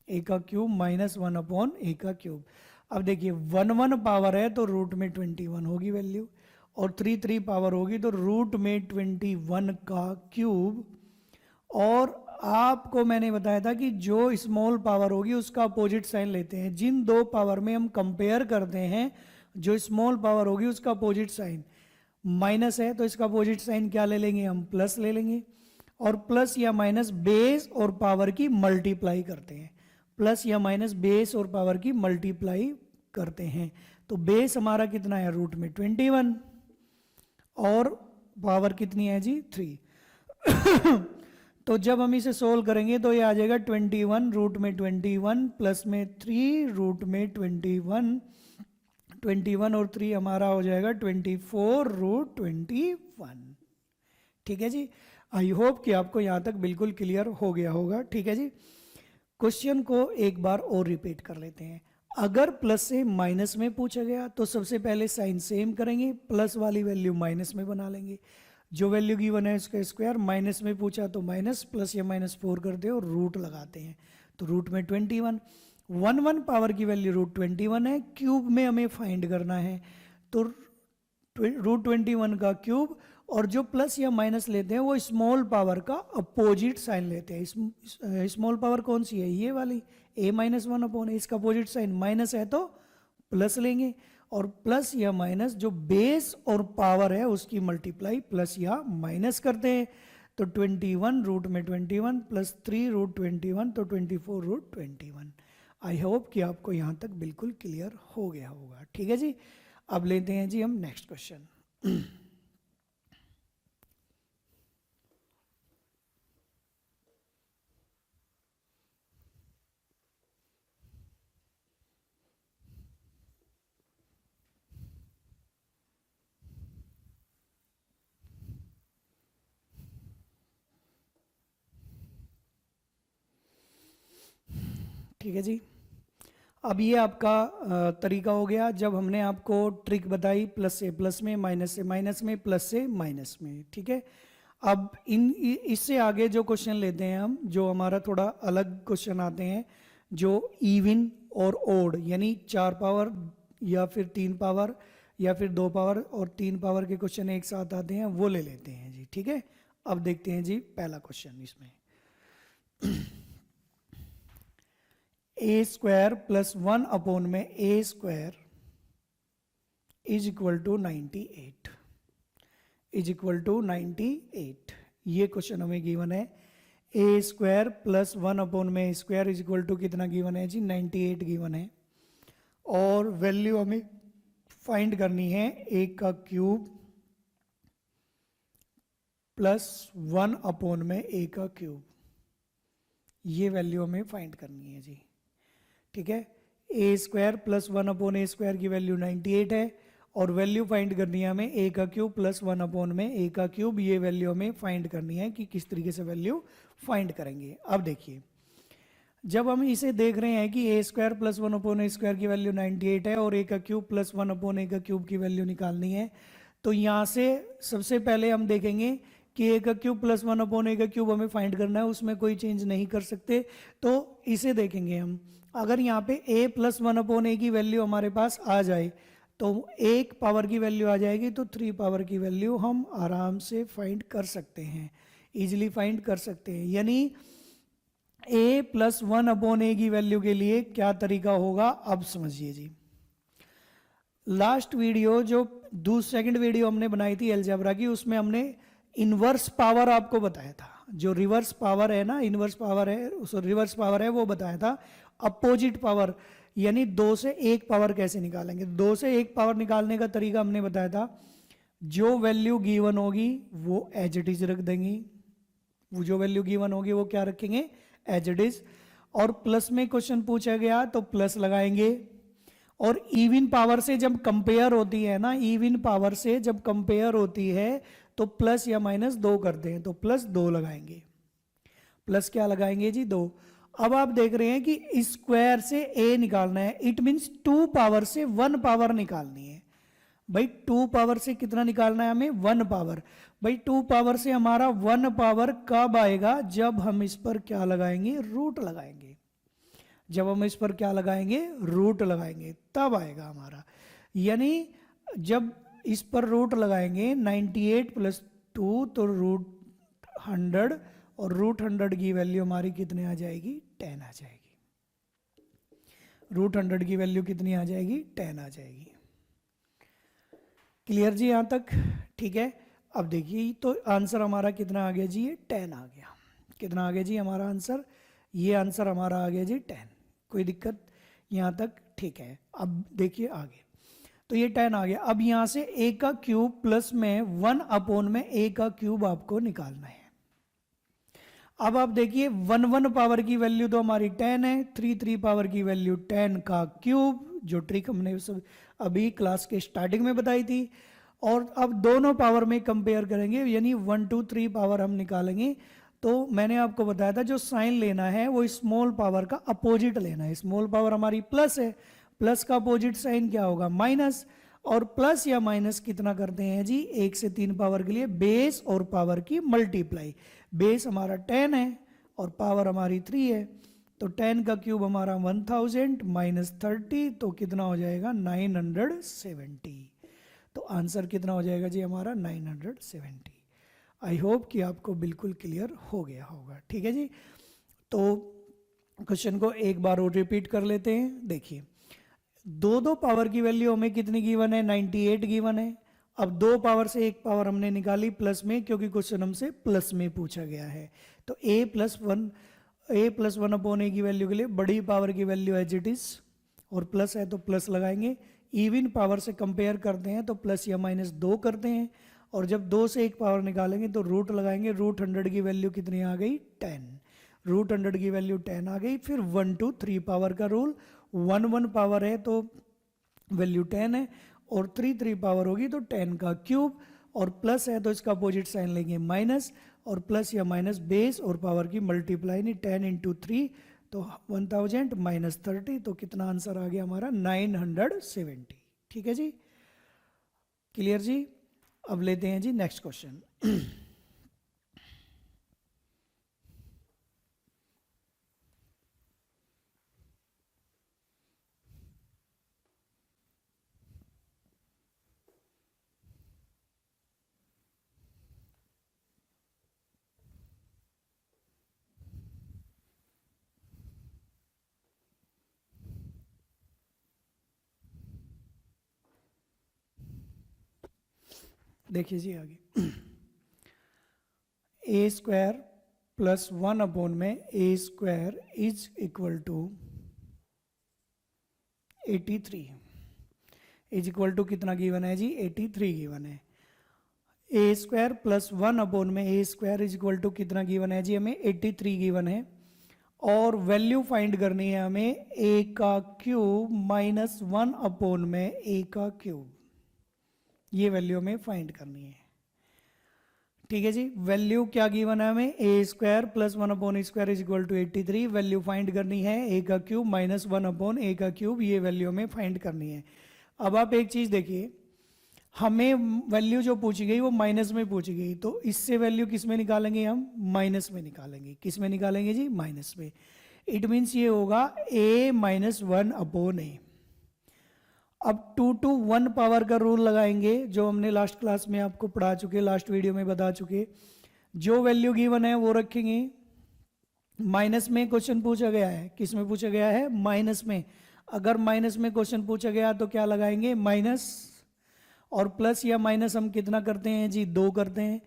a का क्यूब -1/ a का क्यूब। अब देखिए 1 पावर है तो रूट में 21 होगी वैल्यू, और 3 पावर होगी तो रूट में 21 का क्यूब। और आपको मैंने बताया था कि जो स्मॉल पावर होगी उसका अपोजिट साइन लेते हैं। जिन दो पावर में हम कंपेयर करते हैं, जो स्मॉल पावर होगी उसका अपोजिट साइन माइनस है तो इसका अपोजिट साइन क्या ले लेंगे हम, प्लस ले लेंगे। और प्लस या माइनस बेस और पावर की मल्टीप्लाई करते हैं, प्लस या माइनस बेस और पावर की मल्टीप्लाई करते हैं। तो बेस हमारा कितना है रूट में 21 और पावर कितनी है जी 3। तो जब हम इसे सोल्व करेंगे तो ये आ जाएगा 21 रूट में 21 प्लस में 3 रूट में 21, 21 और 3 हमारा हो जाएगा 24 रूट 21। ठीक है जी। आई होप कि आपको यहाँ तक बिल्कुल क्लियर हो गया होगा। ठीक है जी। क्वेश्चन को एक बार और रिपीट कर लेते हैं। अगर प्लस से माइनस में पूछा गया तो सबसे पहले साइन सेम करेंगे, प्लस वाली वैल्यू माइनस में बना लेंगे, जो वैल्यू गिवन है उसका स्क्वायर, माइनस में पूछा तो माइनस, प्लस या माइनस 4 करते हैं और रूट लगाते हैं। तो रूट में 21, 1 पावर की वैल्यू रूट 21 है, क्यूब में हमें फाइंड करना है तो रूट 21 का क्यूब, और जो प्लस या माइनस लेते हैं वो स्मॉल पावर का अपोजिट साइन लेते हैं। स्मॉल पावर कौन सी है, ये वाली, a-1/, इसका अपोजिट साइन माइनस है तो प्लस लेंगे, और प्लस या माइनस जो बेस और पावर है उसकी मल्टीप्लाई प्लस या माइनस करते हैं। तो 21 रूट में 21 प्लस 3 रूट 21 तो 24 रूट 21। आई होप कि आपको यहाँ तक बिल्कुल क्लियर हो गया होगा। ठीक है जी। अब लेते हैं जी हम नेक्स्ट क्वेश्चन। ठीक है जी। अब ये आपका तरीका हो गया जब हमने आपको ट्रिक बताई प्लस से प्लस में, माइनस से माइनस में, प्लस से माइनस में। ठीक है। अब इससे आगे जो क्वेश्चन लेते हैं हम, जो हमारा थोड़ा अलग क्वेश्चन आते हैं, जो इवन और ओड, यानी 4 पावर या फिर 3 पावर या फिर 2 पावर और 3 पावर के क्वेश्चन एक साथ आते हैं, वो ले लेते हैं जी। ठीक है। अब देखते हैं जी पहला क्वेश्चन इसमें। ए स्क्वायर प्लस 1 में a square is equal to 98, is equal to 98। ये क्वेश्चन हमें गिवन है। ए स्क्वायर प्लस 1 में स्क्वायर इज इक्वल टू कितना गिवन है जी, 98 गिवन है, और वैल्यू हमें फाइंड करनी है ए का क्यूब प्लस 1 में ए का क्यूब। ये वैल्यू हमें फाइंड करनी है जी। ठीक है। A square plus 1 A square की वैल्यू 98 है, और वैल्यू फाइंड करनी है हमें ए का क्यूब प्लस 1 में ए का क्यूब। ये वैल्यू हमें फाइंड करनी है कि किस तरीके से वैल्यू फाइंड करेंगे। अब देखिए, जब हम इसे देख रहे हैं कि ए स्क्वायर प्लस 1 ए स्क्वायर की वैल्यू 98 है और ए का क्यूब प्लस 1 ए का क्यूब की वैल्यू निकालनी है, तो यहाँ से सबसे पहले हम देखेंगे कि ए का क्यूब प्लस 1 ए का क्यूब हमें फाइंड करना है, उसमें कोई चेंज नहीं कर सकते। तो इसे देखेंगे हम, अगर यहाँ पे a प्लस 1 ए की वैल्यू हमारे पास आ जाए तो 1 पावर की वैल्यू आ जाएगी, तो 3 पावर की वैल्यू हम आराम से फाइंड कर सकते हैं, इजीली फाइंड कर सकते हैं। यानी a प्लस 1 ए की वैल्यू के लिए क्या तरीका होगा, अब समझिए जी। लास्ट वीडियो जो सेकंड वीडियो हमने बनाई थी अलजेब्रा की, उसमें हमने इनवर्स पावर आपको बताया था। जो रिवर्स पावर है ना, इनवर्स पावर है, रिवर्स पावर है, वो बताया था। अपोजिट पावर यानी 2 से 1 पावर कैसे निकालेंगे। 2 से 1 पावर निकालने का तरीका हमने बताया था, जो वैल्यू गिवन होगी वो एज इट इज रख देंगी, वो जो वैल्यू गिवन होगी वो क्या रखेंगे, एज इट इज। और प्लस में क्वेश्चन पूछा गया तो प्लस लगाएंगे, और इवन पावर से जब कंपेयर होती है ना, इवन पावर से जब कंपेयर होती है तो प्लस या माइनस 2 करते हैं, तो प्लस 2 लगाएंगे। प्लस क्या लगाएंगे जी, 2। अब आप देख रहे हैं कि स्क्वायर से ए निकालना है, इट मींस 2 पावर से 1 पावर निकालनी है। भाई 2 पावर से कितना निकालना है हमें, 1 पावर। भाई 2 पावर से हमारा 1 पावर कब आएगा, जब हम इस पर क्या लगाएंगे, रूट लगाएंगे। जब हम इस पर क्या लगाएंगे, रूट लगाएंगे, तब आएगा हमारा। यानी जब इस पर रूट लगाएंगे 98 प्लस 2 तो रूट 100, और रूट 100 की वैल्यू हमारी कितने आ जाएगी, 10 आ जाएगी। रूट 100 की वैल्यू कितनी आ जाएगी, 10 आ जाएगी। क्लियर जी यहाँ तक, ठीक है। अब देखिए तो आंसर हमारा कितना आ गया जी, ये 10 आ गया। कितना आ गया जी हमारा आंसर, ये आंसर हमारा आ गया जी 10। कोई दिक्कत यहाँ तक, ठीक है। अब देखिए आगे, तो ये 10 आ गया। अब यहाँ से a का क्यूब प्लस में 1 में a का क्यूब आपको निकालना है। अब आप देखिए 1 पावर की वैल्यू तो हमारी 10 है, 3 पावर की वैल्यू 10 का क्यूब, जो ट्रिक हमने अभी क्लास के स्टार्टिंग में बताई थी। और अब दोनों पावर में कंपेयर करेंगे, यानी 1 2 3 पावर हम निकालेंगे। तो मैंने आपको बताया था जो साइन लेना है वो स्मॉल पावर का अपोजिट लेना है। स्मॉल पावर हमारी प्लस है, प्लस का अपोजिट साइन क्या होगा, माइनस। और प्लस या माइनस कितना करते हैं जी, 1 से 3 पावर के लिए बेस और पावर की मल्टीप्लाई। बेस हमारा 10 है और पावर हमारी 3 है, तो 10 का क्यूब हमारा 1000 माइनस 30, तो कितना हो जाएगा 970। तो आंसर कितना हो जाएगा जी हमारा 970। आई होप कि आपको बिल्कुल क्लियर हो गया होगा। ठीक है जी, तो क्वेश्चन को एक बार और रिपीट कर लेते हैं। देखिए, दो पावर की वैल्यू हमें कितनी गिवन है, 98 गिवन है। अब 2 पावर से 1 पावर हमने निकाली प्लस में, क्योंकि क्वेश्चन हमसे प्लस में पूछा गया है। तो a+1 अपॉन a की वैल्यू के लिए बड़ी पावर की वैल्यू एज इट इज, और प्लस है तो प्लस लगाएंगे। इवन पावर से कंपेयर करते हैं तो प्लस या माइनस 2 करते हैं, और जब 2 से 1 पावर निकालेंगे तो रूट लगाएंगे। रूट 100 की वैल्यू कितनी आ गई, 10। रूट 100 की वैल्यू 10 आ गई। फिर 1 2 3 पावर का रूल, 1 1 पावर है तो वैल्यू 10 है, और 3 3 पावर होगी तो 10 का क्यूब, और प्लस है तो इसका अपोजिट साइन लेंगे माइनस, और प्लस या माइनस बेस और पावर की मल्टीप्लाई, नहीं 10 इंटू 3 तो 1000 माइनस 30, तो कितना आंसर आ गया हमारा 970। ठीक है जी, क्लियर जी। अब लेते हैं जी नेक्स्ट क्वेश्चन। देखिए जी आगे, ए स्क्वायर प्लस 1 अपॉन में a square is equal to 83 is equal to कितना गिवन है जी, 83 गिवन है। ए स्क्वायर प्लस 1 अपॉन में a square is equal to कितना गिवन है जी, हमें 83 गिवन है। और वैल्यू फाइंड करनी है हमें ए का क्यूब माइनस 1 अपॉन में ए का क्यूब, ये वैल्यू हमें फाइंड करनी है। ठीक है जी, वैल्यू क्या गिवन है हमें, a square plus 1 upon a square is equal to 83। Value find करनी है ए का क्यूब माइनस 1 अपॉन ए का क्यूब, ये वैल्यू हमें फाइंड करनी है। अब आप एक चीज देखिए, हमें वैल्यू जो पूछी गई वो माइनस में पूछी गई, तो इससे वैल्यू किस में निकालेंगे हम, माइनस में निकालेंगे। किस में निकालेंगे जी, माइनस में। इट मीन्स ये होगा a माइनस 1 अपॉन ए। अब 2 to 1 पावर का रूल लगाएंगे, जो हमने लास्ट क्लास में आपको पढ़ा चुके, लास्ट वीडियो में बता चुके। जो वैल्यू गिवन है वो रखेंगे। माइनस में क्वेश्चन पूछा गया है, किस में पूछा गया है, माइनस में। अगर माइनस में क्वेश्चन पूछा गया तो क्या लगाएंगे, माइनस। और प्लस या माइनस हम कितना करते हैं जी, 2 करते हैं।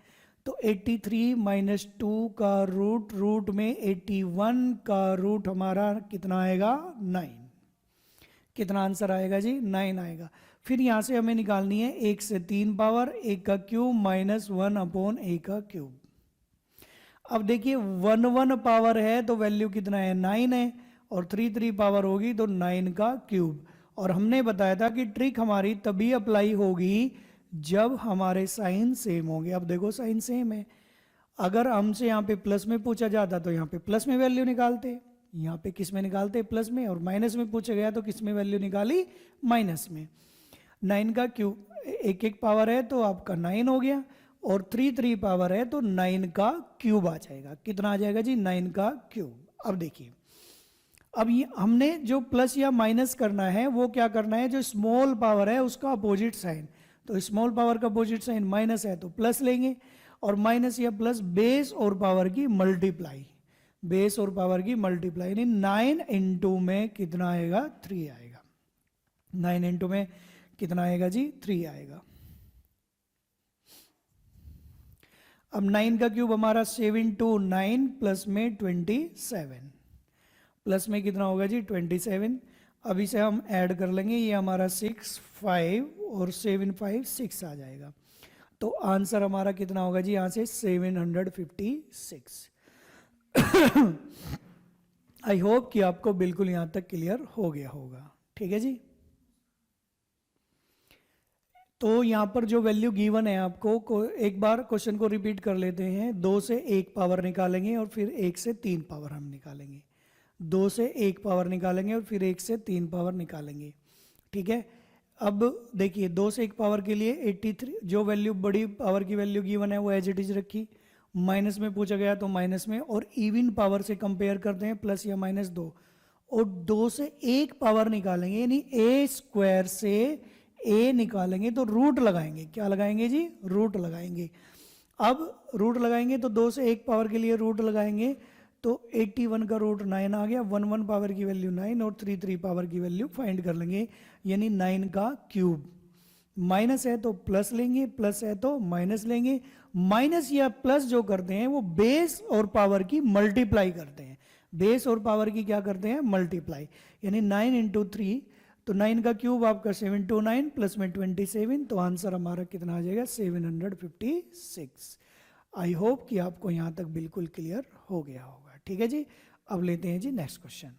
तो 83 माइनस 2 का रूट, रूट में 81 का रूट हमारा कितना आएगा, 9। कितना आंसर आएगा जी, 9 आएगा। फिर यहां से हमें निकालनी है 1 से 3 पावर, ए का क्यूब माइनस 1 अपॉन ए का क्यूब। अब देखिए 1 1 पावर है तो वैल्यू कितना है, 9 है, और 3 3 पावर होगी तो 9 का क्यूब। और हमने बताया था कि ट्रिक हमारी तभी अप्लाई होगी जब हमारे साइन सेम होंगे। अब देखो साइन सेम है, अगर हमसे यहाँ पे प्लस में पूछा जाता तो यहाँ पे प्लस में वैल्यू निकालते, यहाँ पे किस में निकालते, प्लस में। और माइनस में पूछा गया तो किस में वैल्यू निकाली, माइनस में। 9 का क्यूब, एक एक पावर है तो आपका 9 हो गया, और 3 3 पावर है तो 9 का क्यूब आ जाएगा। कितना आ जाएगा जी, 9 का क्यूब। अब देखिए, अब ये हमने जो प्लस या माइनस करना है वो क्या करना है, जो स्मॉल पावर है उसका अपोजिट साइन। तो स्मॉल पावर का अपोजिट साइन माइनस है तो प्लस लेंगे, और माइनस या प्लस बेस और पावर की मल्टीप्लाई, बेस और पावर की मल्टीप्लाई। यानी 9 इंटू में कितना आएगा, 3 आएगा। 9 इंटू में कितना आएगा जी, 3 आएगा। अब 9 का क्यूब हमारा 7 2 9 प्लस में 27, प्लस में कितना होगा जी, 27। अब इसे हम ऐड कर लेंगे, ये हमारा 6 5 और 7 5 6 आ जाएगा। तो आंसर हमारा कितना होगा जी, यहां से 756। आई होप कि आपको बिल्कुल यहां तक क्लियर हो गया होगा। ठीक है जी, तो यहाँ पर जो वैल्यू गिवन है आपको एक बार क्वेश्चन को रिपीट कर लेते हैं। 2 से 1 पावर निकालेंगे और फिर 1 से 3 पावर हम निकालेंगे। 2 से 1 पावर निकालेंगे और फिर 1 से 3 पावर निकालेंगे। ठीक है, अब देखिए 2 से 1 पावर के लिए 83, जो वैल्यू बड़ी पावर की वैल्यू गिवन है वो एज इट इज रखी, माइनस में पूछा गया तो माइनस में, और इवन पावर से कंपेयर करते हैं प्लस या -2, और 2 से 1 पावर निकालेंगे यानी a स्क्वायर से a निकालेंगे तो रूट लगाएंगे। क्या लगाएंगे जी? रूट लगाएंगे। अब रूट लगाएंगे तो 2 से 1 पावर के लिए रूट लगाएंगे तो 81 का रूट 9 आ गया, 1 पावर की वैल्यू 9 और 3 पावर की वैल्यू फाइंड कर लेंगे, यानी 9 का क्यूब। माइनस है तो प्लस लेंगे, प्लस है तो माइनस लेंगे। माइनस या प्लस जो करते हैं वो बेस और पावर की मल्टीप्लाई करते हैं। बेस और पावर की क्या करते हैं? मल्टीप्लाई, यानी 9 इंटू 3, तो 9 का क्यूब आपका 729 प्लस में 27, तो आंसर हमारा कितना आ जाएगा? 756। आई होप कि आपको यहाँ तक बिल्कुल क्लियर हो गया होगा। ठीक है जी, अब लेते हैं जी नेक्स्ट क्वेश्चन।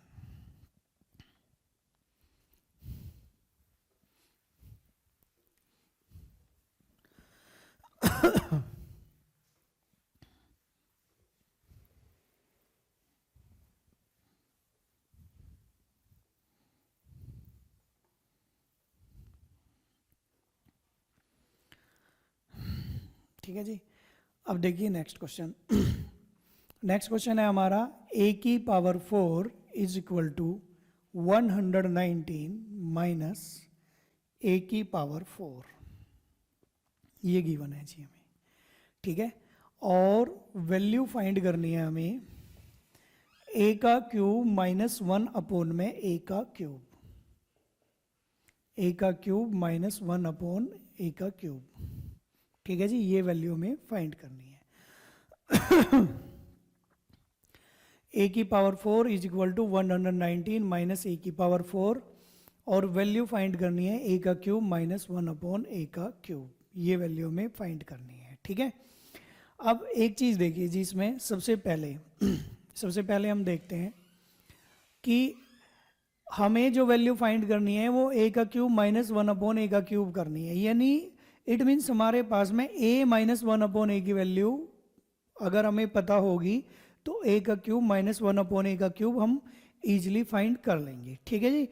ठीक है जी, अब देखिए नेक्स्ट क्वेश्चन। नेक्स्ट क्वेश्चन है हमारा a की power 4 is equal to 119 minus a की पावर 4, ये गिवन है जी हमें। ठीक है, और वैल्यू फाइंड करनी है हमें a का क्यूब माइनस 1 अपॉन में a का क्यूब, a का क्यूब माइनस 1 अपॉन a का क्यूब। ठीक है जी, ये वैल्यू हमें फाइंड करनी है। a की power 4 is equal to 119 minus a की पावर 4, और वैल्यू फाइंड करनी है a का क्यूब माइनस 1 अपॉन a का क्यूब, ये वैल्यू हमें फाइंड करनी है। ठीक है, अब एक चीज़ देखिए जी, इसमें सबसे पहले हम देखते हैं कि हमें जो वैल्यू फाइंड करनी है वो a का क्यूब माइनस 1 अपॉन a का क्यूब करनी है, यानी इट मीन्स हमारे पास में a माइनस 1 अपॉन a की वैल्यू अगर हमें पता होगी तो a का क्यूब माइनस 1 अपॉन a का क्यूब हम इजीली फाइंड कर लेंगे। ठीक है जी,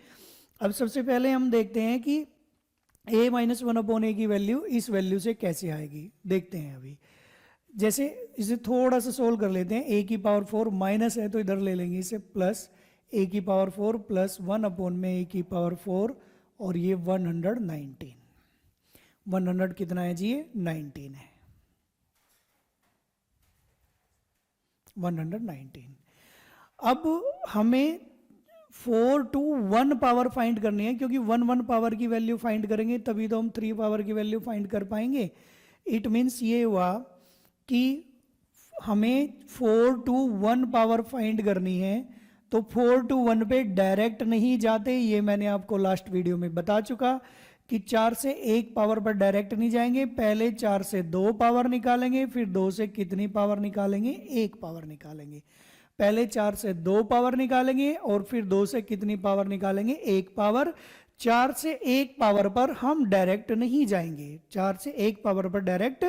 अब सबसे पहले हम देखते हैं कि a माइनस 1 अपॉन a की वैल्यू इस वैल्यू से कैसे आएगी, देखते हैं। अभी जैसे इसे थोड़ा सा सोल्व कर लेते हैं। a की पावर 4 माइनस है तो इधर ले लेंगे इसे प्लस, a की पावर 4 प्लस 1 अपॉन में a की पावर 4, और ये 119, 100 कितना है जी? ये 19 है, 119। अब हमें 4 to 1 पावर फाइंड करनी है, क्योंकि 1 पावर की वैल्यू फाइंड करेंगे तभी तो हम 3 पावर की वैल्यू फाइंड कर पाएंगे। इट मीन्स ये हुआ कि हमें 4 to 1 पावर फाइंड करनी है, तो 4 to 1 पे डायरेक्ट नहीं जाते, ये मैंने आपको लास्ट वीडियो में बता चुका कि 4 से 1 पावर पर डायरेक्ट नहीं जाएंगे, पहले 4 से 2 पावर निकालेंगे, फिर 2 से कितनी पावर निकालेंगे? 1 पावर निकालेंगे। पहले 4 से 2 पावर निकालेंगे और फिर 2 से कितनी पावर निकालेंगे? 1 पावर। 4 से 1 पावर पर हम डायरेक्ट नहीं जाएंगे, 4 से 1 पावर पर डायरेक्ट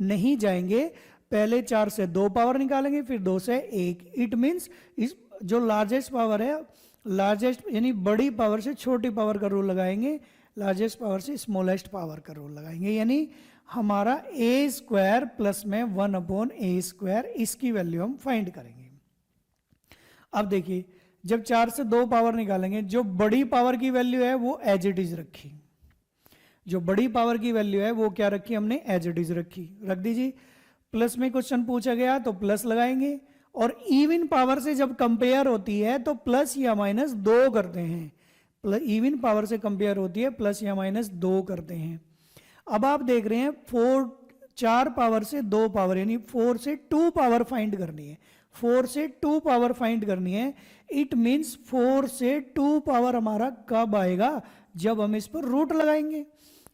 नहीं जाएंगे, पहले 4 से 2 पावर निकालेंगे फिर 2 से 1। इट मीन्स इस जो लार्जेस्ट पावर है, लार्जेस्ट यानी बड़ी पावर से छोटी पावर का रूल लगाएंगे, लार्जेस्ट पावर से स्मॉलेस्ट पावर का रूल लगाएंगे, यानी हमारा a स्क्वायर प्लस में 1 अपॉन a स्क्वायर, इसकी वैल्यू हम फाइंड करेंगे। अब देखिए जब 4 से 2 पावर निकालेंगे, जो बड़ी पावर की वैल्यू है वो एज इट इज रखी, जो बड़ी पावर की वैल्यू है वो क्या रखी हमने? एज इट इज रखी, रख दीजिए। प्लस में क्वेश्चन पूछा गया तो प्लस लगाएंगे, और इवन पावर से जब कंपेयर होती है तो प्लस या माइनस 2 करते हैं, इवन पावर से कंपेयर होती है प्लस या माइनस 2 करते हैं। अब आप देख रहे हैं 4 पावर से 2 पावर, यानी 4 से 2 पावर फाइंड करनी है, 4 से 2 पावर फाइंड करनी है। इट मीन्स 4 से 2 पावर हमारा कब आएगा? जब हम इस पर रूट लगाएंगे।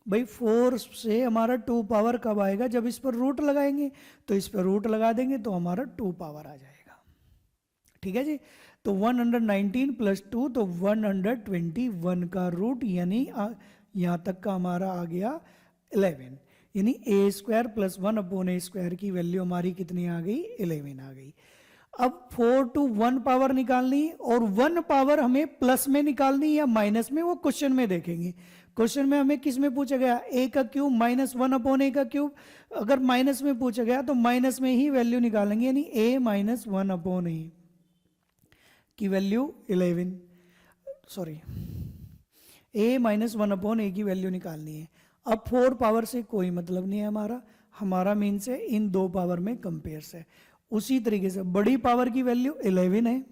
भाई 4 से हमारा 2 पावर कब आएगा? जब इस पर रूट लगाएंगे, तो इस पर रूट लगा देंगे तो हमारा 2 पावर आ जाएगा। ठीक है जी, तो 119 प्लस 2 तो 121 का रूट, यानी यहाँ तक का हमारा आ गया 11, यानी ए square plus 1 upon a square की वैल्यू हमारी कितनी आ गई? 11 आ गई। अब 4 to 1 पावर निकालनी और 1 पावर हमें प्लस में निकालनी या माइनस में, वो क्वेश्चन में देखेंगे। क्वेश्चन में हमें किस में पूछा गया? ए का क्यूब माइनस 1 अपॉन ए का क्यूब। अगर माइनस में पूछा गया तो माइनस में ही वैल्यू निकालेंगे, यानी ए माइनस 1 अपॉन ए की value 11, sorry A minus 1 upon a की वैल्यू निकालनी है। अब 4 पावर से कोई मतलब नहीं है हमारा, हमारा मीन से इन दो पावर में कंपेयर्स है। उसी तरीके से बड़ी पावर की वैल्यू 11 है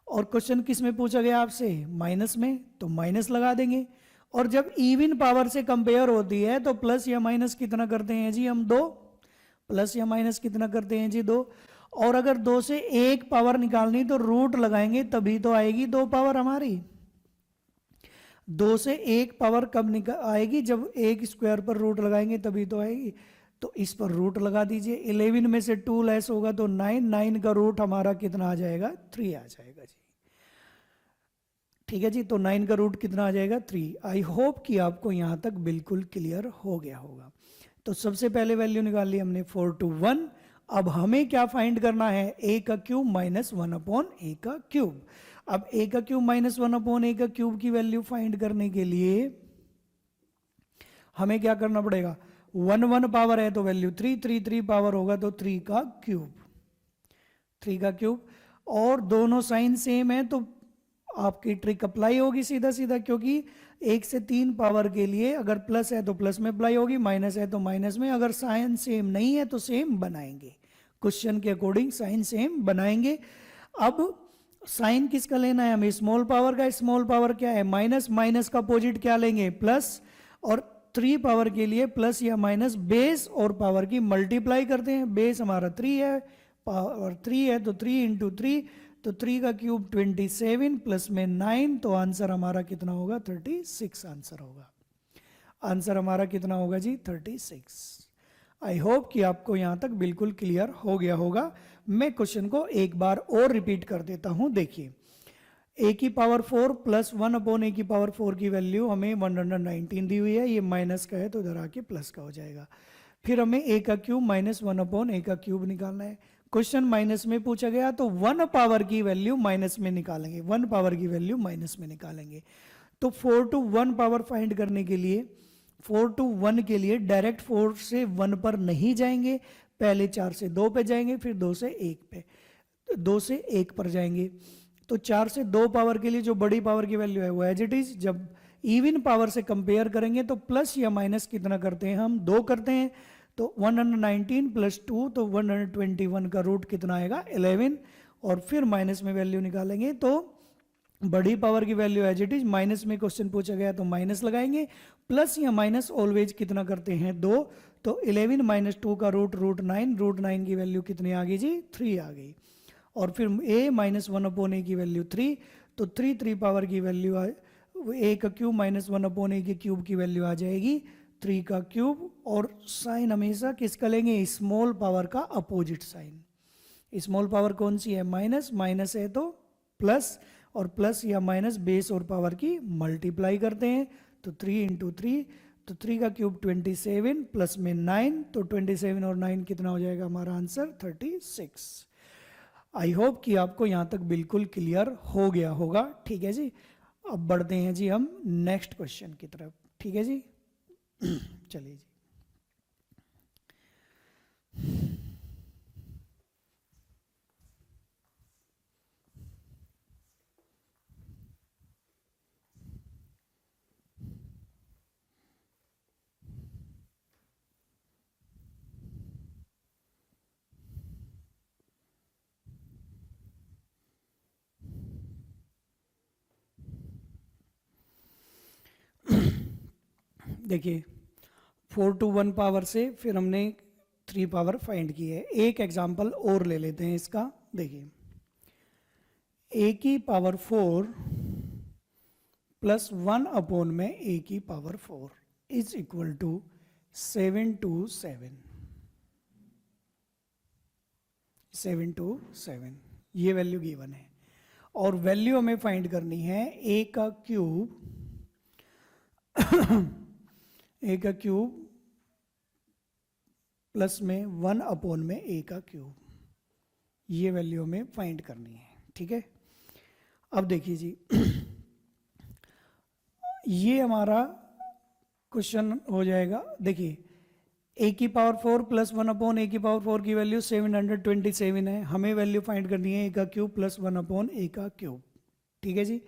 और क्वेश्चन किस में पूछा गया आपसे? माइनस में, तो माइनस लगा देंगे। और जब इवन पावर से कंपेयर होती है तो प्लस या माइनस कितना करते हैं जी हम? 2। प्लस या माइनस कितना करते हैं जी? 2। और अगर 2 से 1 पावर निकालनी तो रूट लगाएंगे तभी तो आएगी 2 पावर हमारी। 2 से 1 पावर कब आएगी? जब 1 स्क्वायर पर रूट लगाएंगे तभी तो आएगी। तो इस पर रूट लगा दीजिए। 11 में से 2 लेस होगा तो 9, 9 का रूट हमारा कितना आ जाएगा? 3 आ जाएगा जी। ठीक है जी, तो 9 का रूट कितना आ जाएगा? 3। आई होप कि आपको यहां तक बिल्कुल क्लियर हो गया होगा। तो सबसे पहले वैल्यू निकाल ली हमने 4 to 1। अब हमें क्या फाइंड करना है? ए का क्यूब माइनस 1 अपॉन ए का क्यूब। अब ए का क्यूब माइनस 1 अपॉन ए का क्यूब की वैल्यू फाइंड करने के लिए हमें क्या करना पड़ेगा? 1 1 पावर है तो वैल्यू 3, 3 3 पावर होगा तो 3 का क्यूब, 3 का क्यूब। और दोनों साइन सेम है तो आपकी ट्रिक अप्लाई होगी सीधा सीधा, क्योंकि 1 से 3 पावर के लिए अगर प्लस है तो प्लस में अप्लाई होगी, माइनस है तो माइनस में। अगर साइन सेम नहीं है तो सेम बनाएंगे, क्वेश्चन के अकॉर्डिंग साइन सेम बनाएंगे। अब साइन किसका लेना है हमें? स्मॉल पावर का। स्मॉल पावर क्या है? माइनस, माइनस का अपोजिट क्या लेंगे? प्लस। और 3 पावर के लिए प्लस या माइनस बेस और पावर की मल्टीप्लाई करते हैं। बेस हमारा 3 है, पावर 3 है तो 3 इंटू 3, तो 3 का क्यूब 27 प्लस में 9, तो आंसर हमारा कितना होगा? 36 आंसर होगा। आंसर हमारा कितना होगा जी? 36। आई होप कि आपको यहां तक बिल्कुल क्लियर हो गया होगा। मैं क्वेश्चन को एक बार और रिपीट कर देता हूं। देखिए, ए की पावर 4 प्लस 1 अपॉन ए की पावर 4 की वैल्यू हमें 119 दी हुई है। ये माइनस का है तो इधर आके प्लस का हो जाएगा। फिर हमें ए का क्यूब माइनस 1 अपॉन ए का क्यूब निकालना है। क्वेश्चन माइनस में पूछा गया तो 1 पावर की वैल्यू माइनस में निकालेंगे, 1 पावर की वैल्यू माइनस में निकालेंगे। तो 4 to 1 पावर फाइंड करने के लिए 4 to 1 के लिए डायरेक्ट 4 से 1 पर नहीं जाएंगे, पहले 4 से 2 पे जाएंगे, फिर 2 से 1 पे, 2 से 1 पर जाएंगे। तो 4 से 2 पावर के लिए जो बड़ी पावर की वैल्यू है वो एज इट इज। जब इवन पावर से कंपेयर करेंगे तो प्लस या माइनस कितना करते हैं हम? 2 करते हैं। तो 119 प्लस 2 तो 121 का रूट कितना आएगा? 11। और फिर माइनस में वैल्यू निकालेंगे तो बड़ी पावर की value as it is, minus में क्वेश्चन पूछा गया तो माइनस लगाएंगे। प्लस या माइनस ऑलवेज कितना करते हैं? 2। तो 11 माइनस 2 का रूट 9, रूट 9 की वैल्यू कितनी आ गई जी? 3 आ गई। और फिर ए माइनस 1 अपॉन ए की वैल्यू 3, तो 3 पावर की वैल्यू ए का क्यूब माइनस 1 अपॉन ए के क्यूब की वैल्यू आ जाएगी 3 का क्यूब। और साइन हमेशा किसका लेंगे? स्मॉल पावर का अपोजिट साइन। स्मॉल पावर कौन सी है? माइनस, माइनस है तो प्लस, और प्लस या माइनस बेस और पावर की मल्टीप्लाई करते हैं। तो 3 इंटू 3, तो 3 का क्यूब 27 प्लस में 9, तो 27 और 9 कितना हो जाएगा हमारा आंसर? 36। आई होप कि आपको यहाँ तक बिल्कुल क्लियर हो गया होगा। ठीक है जी, अब बढ़ते हैं जी हम नेक्स्ट क्वेश्चन की तरफ। ठीक है जी, चलिए जी। देखिए, 4 to 1 पावर से फिर हमने 3 पावर फाइंड की है। एक एग्जांपल और ले लेते हैं इसका। देखिए, ए की पावर 4 प्लस 1 अपॉन में ए की power 4 is equal to 7 to 7, 7 to 7 ये वैल्यू गिवन है। और वैल्यू हमें फाइंड करनी है ए का क्यूब ए का क्यूब प्लस में 1 अपॉन में ए का क्यूब, ये वैल्यू हमें फाइंड करनी है। ठीक है, अब देखिए जी ये हमारा क्वेश्चन हो जाएगा। देखिए ए की पावर 4 प्लस 1 अपॉन ए की पावर 4 की वैल्यू 727 है, हमें वैल्यू फाइंड करनी है ए का क्यूब प्लस 1 अपॉन ए का क्यूब। ठीक है जी,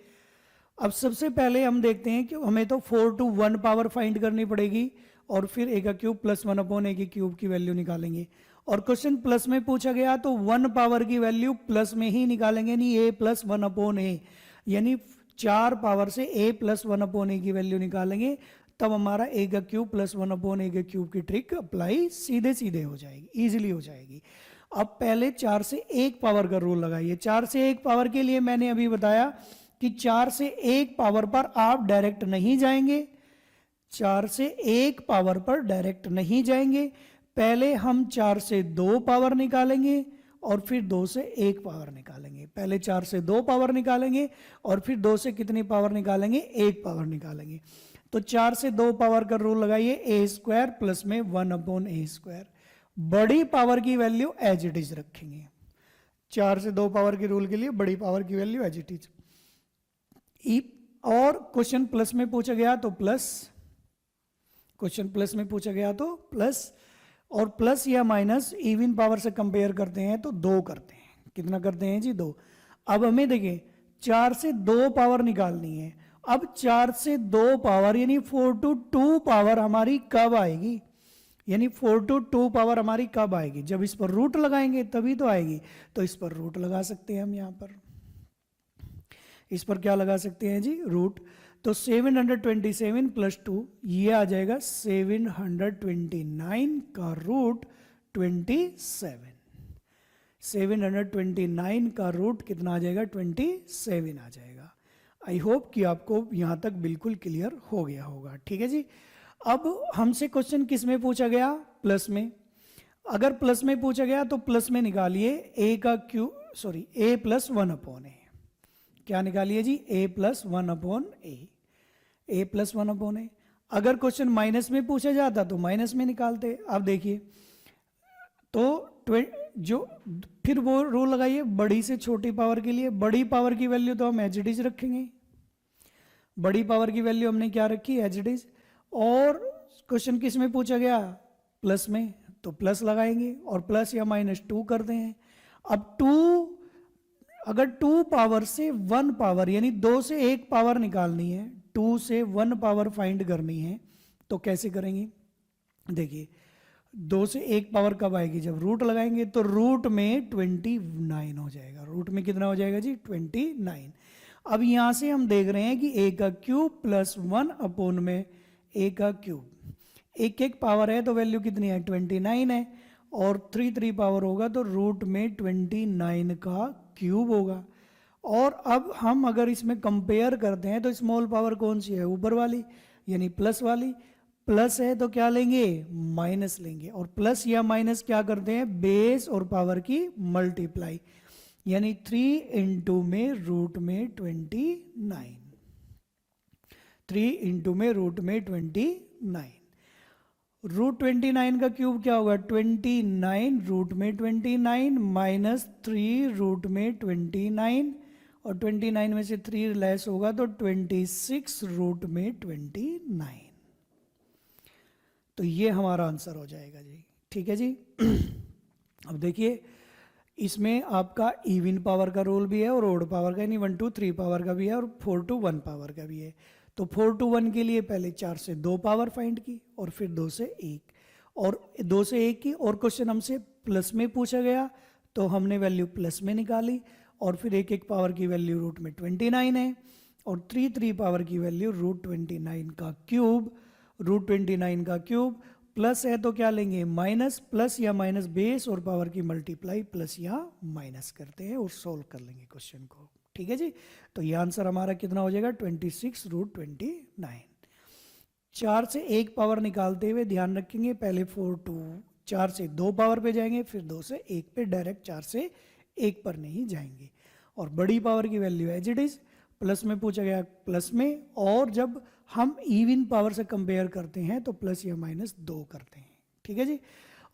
अब सबसे पहले हम देखते हैं कि हमें तो 4 to 1 पावर फाइंड करनी पड़ेगी और फिर ए का क्यूब प्लस 1 अपॉन ए की क्यूब की वैल्यू निकालेंगे। और क्वेश्चन प्लस में पूछा गया तो 1 पावर की वैल्यू प्लस में ही निकालेंगे, नहीं ए प्लस 1 अपॉन ए, यानी 4 पावर से ए प्लस 1 अपॉन ए की वैल्यू निकालेंगे, तब हमारा ए का क्यूब प्लस 1 अपॉन ए के क्यूब की ट्रिक अप्लाई सीधे सीधे हो जाएगी, इजीली हो जाएगी। अब पहले 4 से 1 पावर का रूल लगाइए। 4 से 1 पावर के लिए मैंने अभी बताया कि 4 से 1 पावर पर आप डायरेक्ट नहीं जाएंगे, 4 से 1 पावर पर डायरेक्ट नहीं जाएंगे, पहले हम 4 से 2 पावर निकालेंगे और फिर 2 से 1 पावर निकालेंगे। पहले 4 से 2 पावर निकालेंगे और फिर 2 से कितनी पावर निकालेंगे, 1 पावर निकालेंगे। तो 4 से 2 पावर का रूल लगाइए, ए स्क्वायर प्लस में 1 अपॉन ए स्क्वायर। बड़ी पावर की वैल्यू एज इट इज रखेंगे, 4 से 2 पावर के रूल के लिए बड़ी पावर की वैल्यू एज इट इज। और क्वेश्चन प्लस में पूछा गया तो प्लस, क्वेश्चन प्लस में पूछा गया तो प्लस, और प्लस या माइनस इवन पावर से कंपेयर करते हैं तो 2 करते हैं। कितना करते हैं जी, 2। अब हमें देखिए 4 से 2 पावर निकालनी है। अब 4 से 2 पावर यानी 4 to 2 पावर हमारी कब आएगी, यानी 4 to 2 पावर हमारी कब आएगी, जब इस पर रूट लगाएंगे तभी तो आएगी। तो इस पर रूट लगा सकते हैं हम, यहां पर इस पर क्या लगा सकते हैं जी, रूट। तो 727 प्लस 2 ये आ जाएगा 729 का रूट 27। 729 का रूट कितना आ जाएगा, 27 आ जाएगा। आई होप कि आपको यहां तक बिल्कुल क्लियर हो गया होगा। ठीक है जी, अब हमसे क्वेश्चन किस में पूछा गया, प्लस में। अगर प्लस में पूछा गया तो प्लस में निकालिए ए का क्यूब, सॉरी ए प्लस 1 अपॉन ए। क्या निकालिए जी, ए प्लस 1 अपॉन ए, ए प्लस 1 अपॉन ए। अगर क्वेश्चन माइनस में पूछा जाता तो माइनस में निकालते। अब देखिए तो जो फिर वो रूल लगाइए बड़ी से छोटी पावर के लिए। बड़ी पावर की वैल्यू तो हम एज इट इज रखेंगे, बड़ी पावर की वैल्यू हमने क्या रखी, एज इट इज। और क्वेश्चन किस में पूछा गया, प्लस में, तो प्लस लगाएंगे और प्लस या माइनस 2 करते हैं। अब 2, अगर 2 पावर से 1 पावर यानी 2 से 1 पावर निकालनी है, 2 से 1 पावर फाइंड करनी है, तो कैसे करेंगे, देखिए 2 से 1 पावर कब आएगी, जब रूट लगाएंगे। तो रूट में 29 हो जाएगा, रूट में कितना हो जाएगा जी, 29। अब यहां से हम देख रहे हैं कि ए का क्यूब प्लस 1 अपॉन में ए का क्यूब, एक एक पावर है तो वैल्यू कितनी है, 29 है, और 3 पावर होगा तो रूट में 29 का क्यूब होगा। और अब हम अगर इसमें कंपेयर करते हैं तो स्मॉल पावर कौन सी है, ऊपर वाली यानी प्लस वाली। प्लस है तो क्या लेंगे, माइनस लेंगे, और प्लस या माइनस क्या करते हैं, बेस और पावर की मल्टीप्लाई, यानी 3 इंटू में रूट में 29, 3 इंटू में रूट में 29। रूट 29 का क्यूब क्या होगा, 29 रूट में 29 माइनस 3 रूट में 29, और 29 में से 3 लेस होगा तो 26 रूट में 29। तो ये हमारा आंसर हो जाएगा जी। ठीक है जी। अब देखिए इसमें आपका इवन पावर का रोल भी है और ओड पावर का, यानी 1 to 3 पावर का भी है और 4 to 1 पावर का भी है। तो 4 to 1 के लिए पहले 4 से 2 पावर फाइंड की और फिर 2 से 1, और 2 से 1 की। और क्वेश्चन हमसे प्लस में पूछा गया तो हमने वैल्यू प्लस में निकाली, और फिर एक एक पावर की वैल्यू रूट में 29 है, और 3 पावर की वैल्यू रूट 29 का क्यूब, रूट 29 का क्यूब प्लस है तो क्या लेंगे, माइनस, प्लस या माइनस बेस और पावर की मल्टीप्लाई, प्लस या माइनस करते हैं और सोल्व कर लेंगे क्वेश्चन को। ठीक है जी। तो ये आंसर हमारा कितना हो जाएगा, 26 रूट 29। 4 से 1 पावर निकालते हुए ध्यान रखेंगे, पहले 4 से 2 पावर पे जाएंगे, फिर 2 से 1 पे, डायरेक्ट 4 से 1 पर नहीं जाएंगे। और बड़ी पावर की value as it is, plus में पूछा गया प्लस में, और जब हम इवन पावर से कंपेयर करते हैं तो प्लस या माइनस 2 करते हैं, ठीक है जी।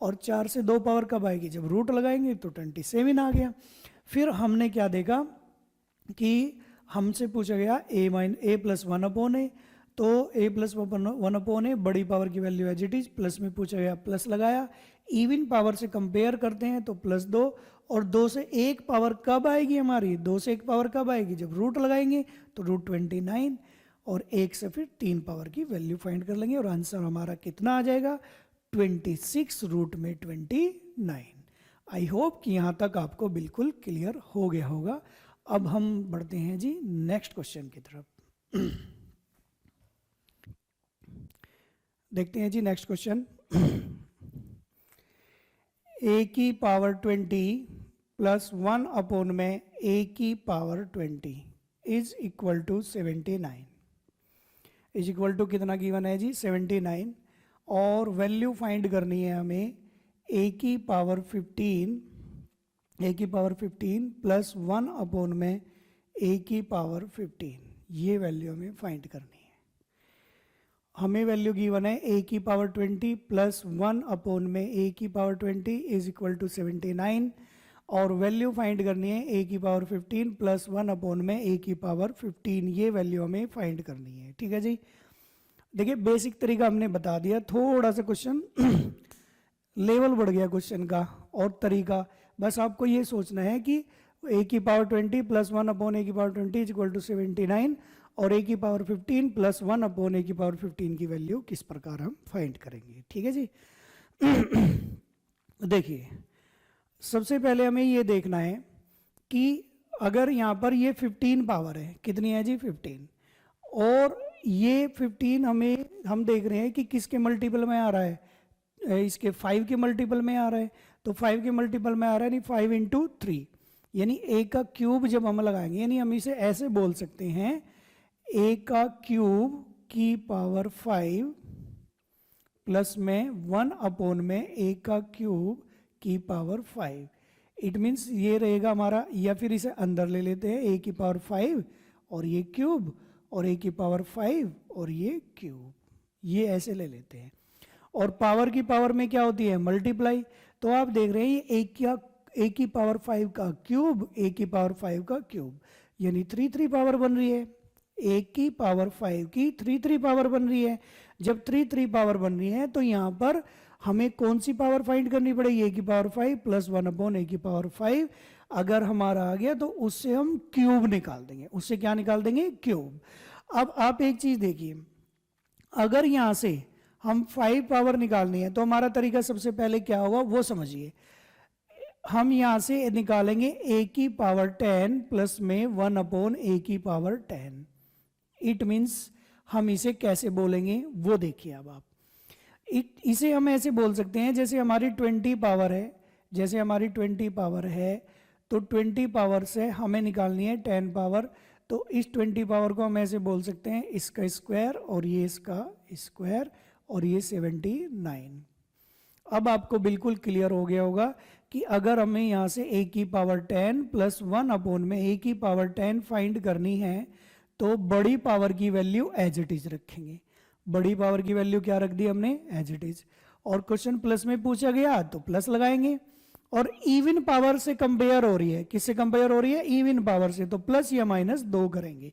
और 4 से 2 पावर कब आएगी, जब रूट लगाएंगे तो 27 आ गया। फिर हमने क्या देखा कि हमसे पूछा गया ए प्लस 1/a, तो a प्लस 1/a बड़ी पावर की value as it is, plus में पूछा गया प्लस लगाया। इवन पावर से कंपेयर करते हैं तो +2, और 2 से 1 पावर कब आएगी हमारी, 2 से 1 पावर कब आएगी, जब रूट लगाएंगे तो √29, और 1 से फिर 3 पावर की वैल्यू फाइंड कर लेंगे, और आंसर हमारा कितना आ जाएगा, 26 रूट में 29। आई होप कि यहाँ तक आपको बिल्कुल क्लियर हो गया होगा। अब हम बढ़ते हैं जी नेक्स्ट क्वेश्चन की तरफ। देखते हैं जी नेक्स्ट क्वेश्चन। a की पावर 20 प्लस 1 में a की power 20 is equal to 79, is equal to कितना गिवन है जी, 79। और वैल्यू फाइंड करनी है हमें a की पावर 15 प्लस 1 में a की पावर 15, ये वैल्यू हमें फाइंड करनी है। हमें वैल्यू गिवन है a की पावर 20 प्लस 1 में a की पावर 20 इज इक्वल टू 79, और वैल्यू फाइंड करनी है a की पावर 15 प्लस 1 में a की पावर 15, ये वैल्यू हमें फाइंड करनी है, ठीक है जी। देखिए बेसिक तरीका हमने बता दिया, थोड़ा सा क्वेश्चन लेवल बढ़ गया क्वेश्चन का, और तरीका बस आपको ये सोचना है कि a की पावर 20 प्लस 1 की पावर 20 इज इक्वल टू 79, और a की पावर 15 प्लस 1 की पावर 15 की वैल्यू किस प्रकार हम फाइंड करेंगे, ठीक है जी। देखिए सबसे पहले हमें ये देखना है कि अगर यहाँ पर ये 15 पावर है, कितनी है जी 15, और ये 15 हम देख रहे हैं कि किसके मल्टीपल में आ रहा है, इसके 5 के मल्टीपल में आ रहा है, तो 5 के मल्टीपल में आ रहा है, यानी 5 × 3, यानी a का क्यूब जब हम लगाएंगे, यानी हम इसे ऐसे बोल सकते हैं a का क्यूब की पावर 5 प्लस में 1 में a का क्यूब की पावर 5, इट मीन्स ये रहेगा हमारा, या फिर इसे अंदर ले लेते हैं a की पावर 5 और ये क्यूब, और a की पावर 5 और ये क्यूब, ये ऐसे ले लेते हैं। और पावर की पावर में क्या होती है, मल्टीप्लाई, तो आप देख रहे हैं ये a की पावर 5 का क्यूब, a की पावर 5 का क्यूब, यानी 3 पावर बन रही है, a की पावर 5 की 3 पावर बन रही है। जब 3 पावर बन रही है तो यहाँ पर हमें कौन सी पावर फाइंड करनी पड़ेगी, a की पावर 5 प्लस 1/a की पावर 5, अगर हमारा आ गया तो उससे हम क्यूब निकाल देंगे, उससे क्या निकाल देंगे, क्यूब। अब आप एक चीज देखिए, अगर यहाँ से हम 5 पावर निकालनी है तो हमारा तरीका सबसे पहले क्या होगा वो समझिए। हम यहाँ से निकालेंगे a की पावर 10 प्लस में 1/a की पावर 10, इट मीन्स हम इसे कैसे बोलेंगे वो देखिए। अब आप इसे हम ऐसे बोल सकते हैं, जैसे हमारी 20 पावर है, जैसे हमारी 20 पावर है तो 20 पावर से हमें निकालनी है 10 पावर, तो इस 20 पावर को हम ऐसे बोल सकते हैं इसका स्क्वायर और ये इसका स्क्वायर और ये 79। अब आपको बिल्कुल क्लियर हो गया होगा कि अगर हमें यहाँ से a की पावर 10 प्लस 1 में a की पावर 10 फाइंड करनी है तो बड़ी पावर की वैल्यू एज इट इज रखेंगे। बड़ी पावर की वैल्यू क्या रख दी हमने, एज इट इज, और क्वेश्चन प्लस में पूछा गया तो प्लस लगाएंगे। और इवन पावर से कंपेयर हो रही है, किससे कंपेयर हो रही है, इवन पावर से, तो प्लस या -2 करेंगे।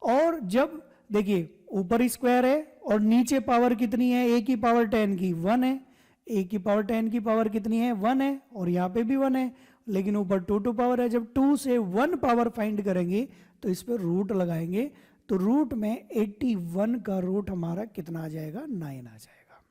और जब देखिए ऊपर स्क्वायर है और नीचे पावर कितनी है, a की पावर 10 की 1 है, a की पावर 10 की पावर कितनी है 1 है, और यहाँ पे भी 1 है, लेकिन ऊपर 2 पावर है। जब 2 से 1 पावर फाइंड करेंगे तो इस पर रूट लगाएंगे, तो रूट में 81 का रूट हमारा कितना आ जाएगा, 9 आ जाएगा।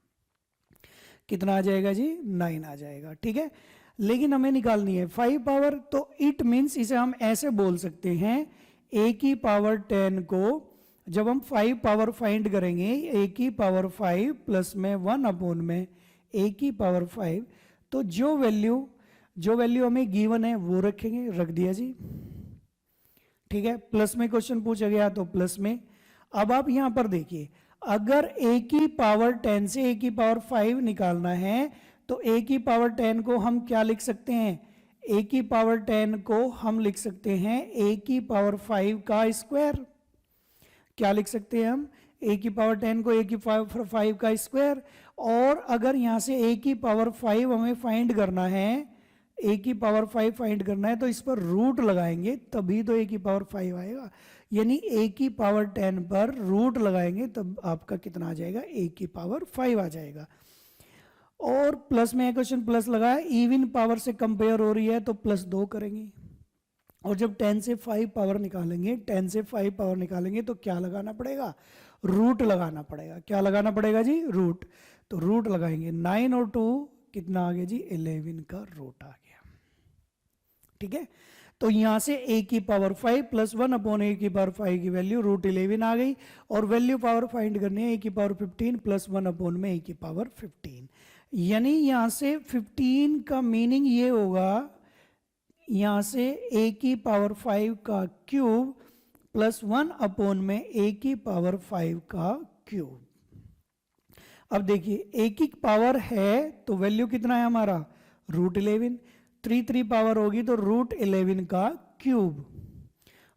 कितना आ जाएगा जी, 9 आ जाएगा, ठीक है। लेकिन हमें निकालनी है 5 पावर, तो इट मीन्स इसे हम ऐसे बोल सकते हैं a की पावर 10 को जब हम 5 पावर फाइंड करेंगे, a की पावर 5 प्लस में 1 में a की पावर 5, तो जो वैल्यू हमें गिवन है वो रखेंगे, रख दिया जी, ठीक है। प्लस में क्वेश्चन पूछा गया तो प्लस में। अब आप यहां पर देखिए, अगर a की पावर 10 से a की पावर 5 निकालना है तो a की पावर 10 को हम क्या लिख सकते हैं, a की पावर 10 को हम लिख सकते हैं a की पावर 5 का स्क्वायर। क्या लिख सकते हैं हम, a की पावर 10 को a की पावर 5 का स्क्वायर, और अगर यहाँ से a की पावर 5 हमें फाइंड करना है, a की पावर 5 फाइंड करना है, तो इस पर रूट लगाएंगे तभी तो a की पावर 5 आएगा। यानी a की पावर 10 पर रूट लगाएंगे तब आपका कितना आ जाएगा, a की पावर 5 आ जाएगा। और प्लस में क्वेश्चन प्लस लगाया, इवन पावर से कंपेयर हो रही है तो प्लस 2 करेंगे, और जब 10 से 5 पावर निकालेंगे, 10 से 5 पावर निकालेंगे तो क्या लगाना पड़ेगा, रूट लगाना पड़ेगा। क्या लगाना पड़ेगा जी, रूट। तो रूट लगाएंगे, 9 और 2 कितना आ गया जी, 11 का रूट आ गया। ठीक है, तो यहां से a की पावर 5 प्लस 1 अपॉन a की पावर 5 की वैल्यू रूट 11 आ गई, और वैल्यू पावर फाइंड करनी है a की पावर 15 प्लस 1 अपॉन में a की पावर 15। यानी यहां से 15 का मीनिंग ये होगा, यहां से a की पावर 5 का क्यूब प्लस 1 अपॉन में a की पावर 5 का क्यूब। अब देखिए a की पावर है तो वैल्यू कितना है हमारा, रूट 11, 3 पावर होगी तो रूट 11 का क्यूब,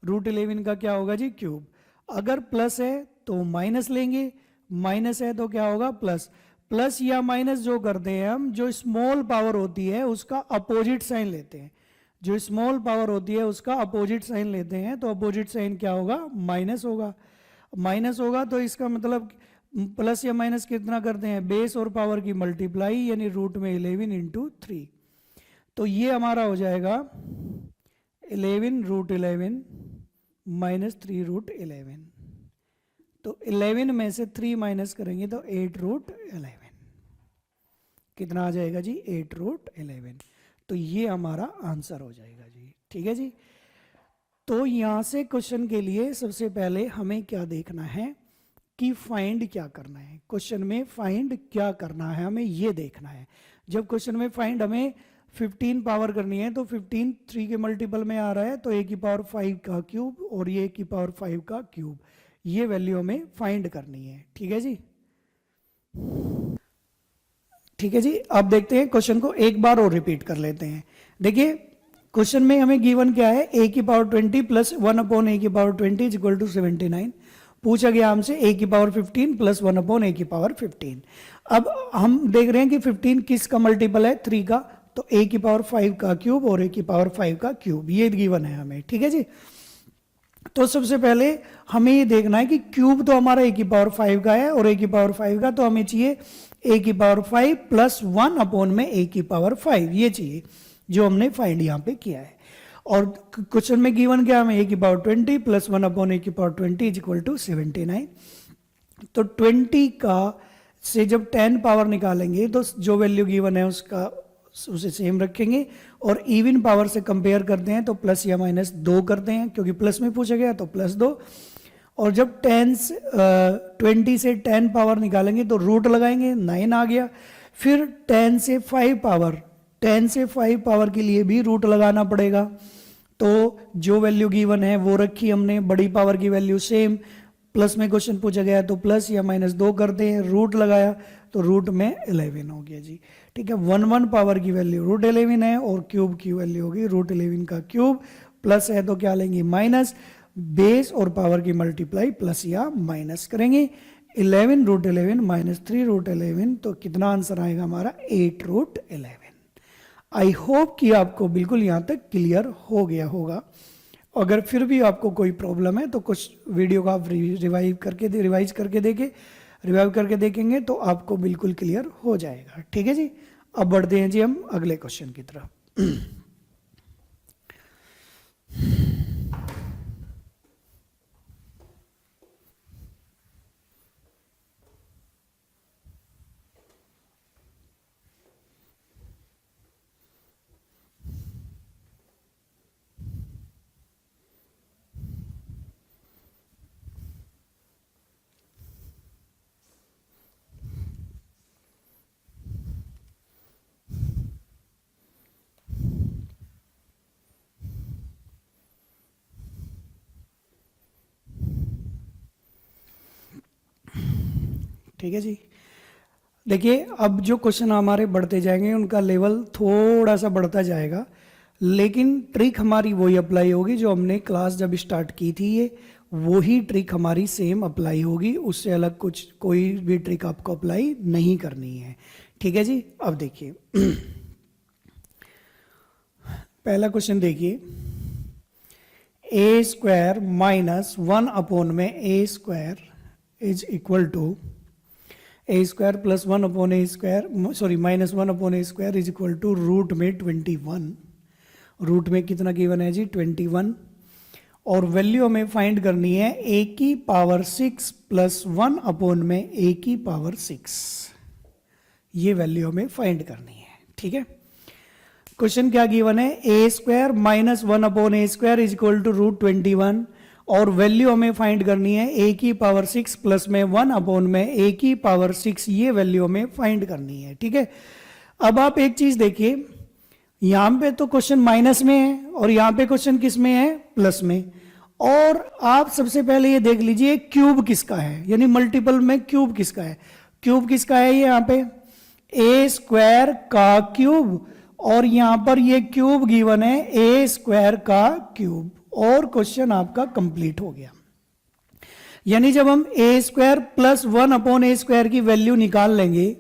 रूट 11 का क्या होगा जी, क्यूब। अगर प्लस है तो माइनस लेंगे, माइनस है तो क्या होगा, प्लस। प्लस या माइनस जो करते हैं हम, जो स्मॉल पावर होती है उसका अपोजिट साइन लेते हैं, जो स्मॉल पावर होती है उसका अपोजिट साइन लेते हैं, तो अपोजिट साइन क्या होगा, माइनस होगा। माइनस होगा तो इसका मतलब प्लस या माइनस कितना करते हैं, बेस और पावर की मल्टीप्लाई, यानी रूट में 11 इंटू 3। तो ये हमारा हो जाएगा 11 रूट 11 माइनस 3 रूट 11। तो 11 में से 3 माइनस करेंगे तो 8 रूट 11 कितना आ जाएगा जी, 8 रूट 11। तो ये हमारा आंसर हो जाएगा जी। ठीक है जी, तो यहां से क्वेश्चन के लिए सबसे पहले हमें क्या देखना है कि फाइंड क्या करना है। क्वेश्चन में फाइंड क्या करना है हमें ये देखना है। जब क्वेश्चन में फाइंड हमें 15 पावर करनी है तो 15 3 के मल्टीपल में आ रहा है, तो a की पावर 5 का क्यूब और ये की पावर 5 का क्यूब, ये वैल्यू हमें फाइंड करनी है। ठीक है जी, ठीक है जी। अब देखते हैं क्वेश्चन को एक बार और रिपीट कर लेते हैं। देखिए क्वेश्चन में हमें गिवन क्या है, a की पावर 20 प्लस 1 अपॉन a की पावर 20 इज इक्वल टू 79। पूछा गया हमसे a की पावर 15 प्लस 1 अपॉन a की पावर 15। अब हम देख रहे हैं कि 15 किसका मल्टीपल है, 3 का, तो a की पावर 5 का क्यूब और a की पावर 5 का क्यूब, ये गिवन है हमें। ठीक है जी, तो सबसे पहले हमें ये देखना है कि क्यूब तो हमारा a की पावर 5 का है और a की पावर 5 का, तो हमें चाहिए a की पावर 5 प्लस 1 अपॉन में a की पावर 5, ये चाहिए जो हमने फाइंड यहाँ पे किया है। और क्वेश्चन में गिवन क्या है, a की पावर 20 प्लस 1 अपॉन a की पावर 20 इज इक्वल टू 79। तो 20 का से जब 10 पावर निकालेंगे तो जो वैल्यू गिवन है उसका उसे सेम रखेंगे, और इवन पावर से कंपेयर करते हैं तो प्लस या माइनस 2 करते हैं, क्योंकि प्लस में पूछा गया तो प्लस 2। और जब 20 से 10 पावर निकालेंगे तो रूट लगाएंगे, 9 आ गया। फिर 10 से 5 पावर, 10 से 5 पावर के लिए भी रूट लगाना पड़ेगा, तो जो वैल्यू गिवन है वो रखी हमने, बड़ी पावर की वैल्यू सेम, प्लस में क्वेश्चन पूछा गया तो प्लस या माइनस 2 करते हैं, रूट लगाया तो रूट में 11 हो गया जी। ठीक है, 1 पावर की वैल्यू रूट 11 है और क्यूब की वैल्यू होगी रूट 11 का क्यूब, प्लस है तो क्या लेंगे माइनस, बेस और पावर की मल्टीप्लाई प्लस या माइनस करेंगे। 11 रूट 11 माइनस 3 रूट 11, तो कितना आंसर आएगा हमारा, 8 रूट 11। आई होप कि आपको बिल्कुल यहाँ तक क्लियर हो गया होगा। अगर फिर भी आपको कोई प्रॉब्लम है तो कुछ वीडियो को आप रिवाइज करके देखेंगे तो आपको बिल्कुल क्लियर हो जाएगा। ठीक है जी, अब बढ़ते हैं जी हम अगले क्वेश्चन की तरफ। ठीक है जी, देखिए अब जो क्वेश्चन हमारे बढ़ते जाएंगे उनका लेवल थोड़ा सा बढ़ता जाएगा, लेकिन ट्रिक हमारी वही अप्लाई होगी जो हमने क्लास जब स्टार्ट की थी, ये वही ट्रिक हमारी सेम अप्लाई होगी, उससे अलग कुछ कोई भी ट्रिक आपको अप्लाई नहीं करनी है। ठीक है जी। अब देखिए पहला क्वेश्चन देखिए, ए स्क्वायर माइनस 1 अपॉन में a square is equal to a square plus 1 upon a square, sorry minus 1 upon a square is equal to root में 21। रूट में कितना गिवन है जी 21, और वैल्यू हमें फाइंड करनी है ए की पावर 6 प्लस 1 अपॉन में ए की पावर 6, ये वैल्यू हमें फाइंड करनी है। ठीक है, क्वेश्चन क्या गिवन है, a square minus 1 upon a square is equal to root 21, और वैल्यू हमें फाइंड करनी है ए की पावर 6 प्लस में 1 अपॉन में ए की पावर 6, ये वैल्यू हमें फाइंड करनी है। ठीक है, अब आप एक चीज देखिए, यहां पे तो क्वेश्चन माइनस में है और यहां पे क्वेश्चन किस में है, प्लस में। और आप सबसे पहले ये देख लीजिए क्यूब किसका है, यानी मल्टीपल में क्यूब किसका है। क्यूब किसका है, ये यहां पे ए स्क्वायर का क्यूब, और यहां पर ये क्यूब गिवन है ए स्क्वायर का क्यूब, और क्वेश्चन आपका कंप्लीट हो गया। यानी जब हम ए square plus 1 upon a square की वैल्यू निकाल लेंगे,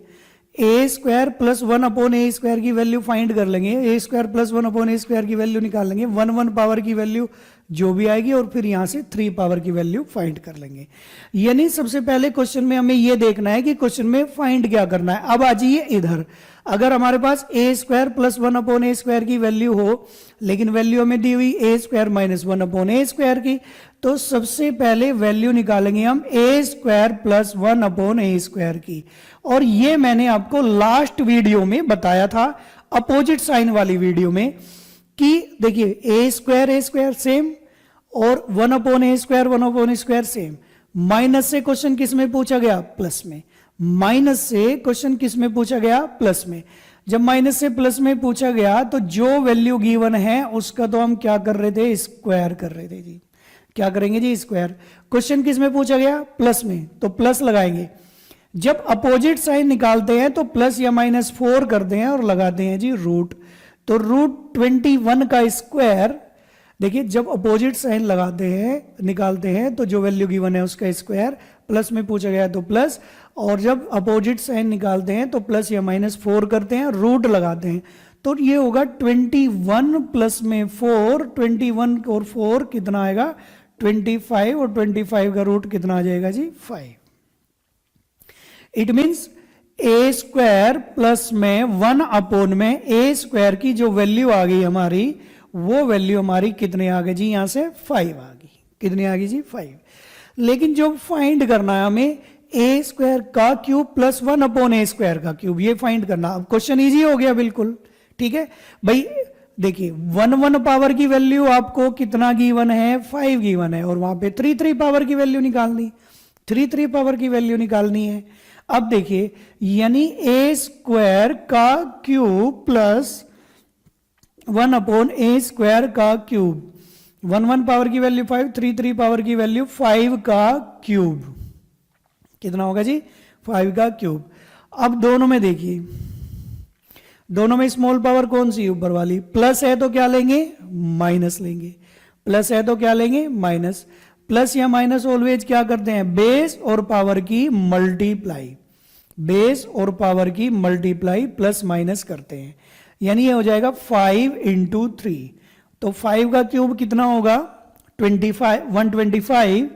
ए square plus 1 upon a square की वैल्यू फाइंड कर लेंगे, ए square plus 1 upon a square की वैल्यू निकाल लेंगे, 1 पावर की वैल्यू जो भी आएगी, और फिर यहां से 3 पावर की वैल्यू फाइंड कर लेंगे। यानी सबसे पहले क्वेश्चन में हमें यह देखना है कि क्वेश्चन में फाइंड क्या करना है। अब आ जाइए इधर, अगर हमारे पास ए square plus 1 upon a square की वैल्यू हो, लेकिन वैल्यू हमें दी हुई ए square minus 1 upon a square की, तो सबसे पहले वैल्यू निकालेंगे हम ए square plus 1 upon a square की। और ये मैंने आपको लास्ट वीडियो में बताया था, अपोजिट साइन वाली वीडियो में, कि देखिए ए स्क्वायर सेम और 1 upon a square same. Minus से क्वेश्चन किस में पूछा गया, प्लस में। माइनस से क्वेश्चन किस में पूछा गया, प्लस में। जब माइनस से प्लस में पूछा गया तो जो वैल्यू गिवन है उसका तो हम क्या कर रहे थे, स्क्वायर कर रहे थे जी। क्या करेंगे जी, स्क्वायर। क्वेश्चन किस में पूछा गया, प्लस में, तो प्लस लगाएंगे। जब अपोजिट साइन निकालते हैं तो प्लस या माइनस 4 करते हैं और लगाते हैं जी रूट। तो रूट 21 का स्क्वायर, देखिए जब अपोजिट साइन लगाते हैं निकालते हैं तो जो वैल्यू गिवन है उसका स्क्वायर, प्लस में पूछा गया तो प्लस, और जब अपोजिट साइन निकालते हैं तो प्लस या माइनस 4 करते हैं, रूट लगाते हैं, तो ये होगा 21 प्लस में 4, 21 और 4 कितना आएगा 25, और 25 का रूट कितना आ जाएगा जी 5। It means A square plus में 1 अपॉन में ए स्क्वायर की जो वैल्यू आ गई हमारी, वो वैल्यू हमारी कितने आ गई जी, यहां से 5 आ गई। कितनी आ गई जी 5। लेकिन जो फाइंड करना है हमें ए स्क्वायर का cube plus 1 upon a square का क्यूब, ये फाइंड करना। अब क्वेश्चन इजी हो गया बिल्कुल। ठीक है भाई, देखिए 1 पावर की वैल्यू आपको कितना गिवन है, 5 गिवन है, और वहां पे 3 पावर की वैल्यू निकालनी, 3 पावर की वैल्यू निकालनी है। अब देखिए, यानी ए स्क्वायर का cube plus 1 upon a square का क्यूब, 1 पावर की वैल्यू 5, 3 पावर की वैल्यू 5 का क्यूब, कितना होगा जी 5 का क्यूब। अब दोनों में देखिए, दोनों में स्मॉल पावर कौन सी, ऊपर वाली। प्लस है तो क्या लेंगे, माइनस लेंगे। प्लस है तो क्या लेंगे, माइनस। प्लस या माइनस ऑलवेज क्या करते हैं, बेस और पावर की मल्टीप्लाई, बेस और पावर की मल्टीप्लाई प्लस माइनस करते हैं। यानी ये हो जाएगा 5 इंटू 3, तो 5 का क्यूब कितना होगा 125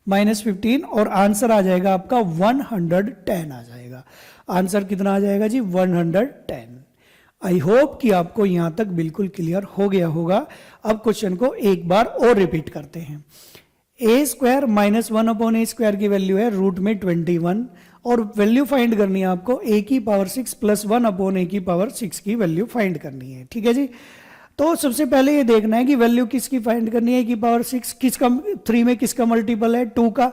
माइनस 15, और आंसर आ जाएगा आपका 110 आ जाएगा। आंसर कितना आ जाएगा जी 110। आई होप कि आपको यहां तक बिल्कुल क्लियर हो गया होगा। अब क्वेश्चन को एक बार और रिपीट करते हैं। ए square minus 1 upon a square की वैल्यू है रूट में 21, और वैल्यू फाइंड करनी है आपको ए की पावर 6 प्लस 1 अपॉन ए की पावर 6 की वैल्यू फाइंड करनी है। ठीक है जी। तो सबसे पहले ये देखना है कि वैल्यू किसकी फाइंड करनी है, की पावर 6 किसका, 3 में किसका मल्टीपल है, 2 का,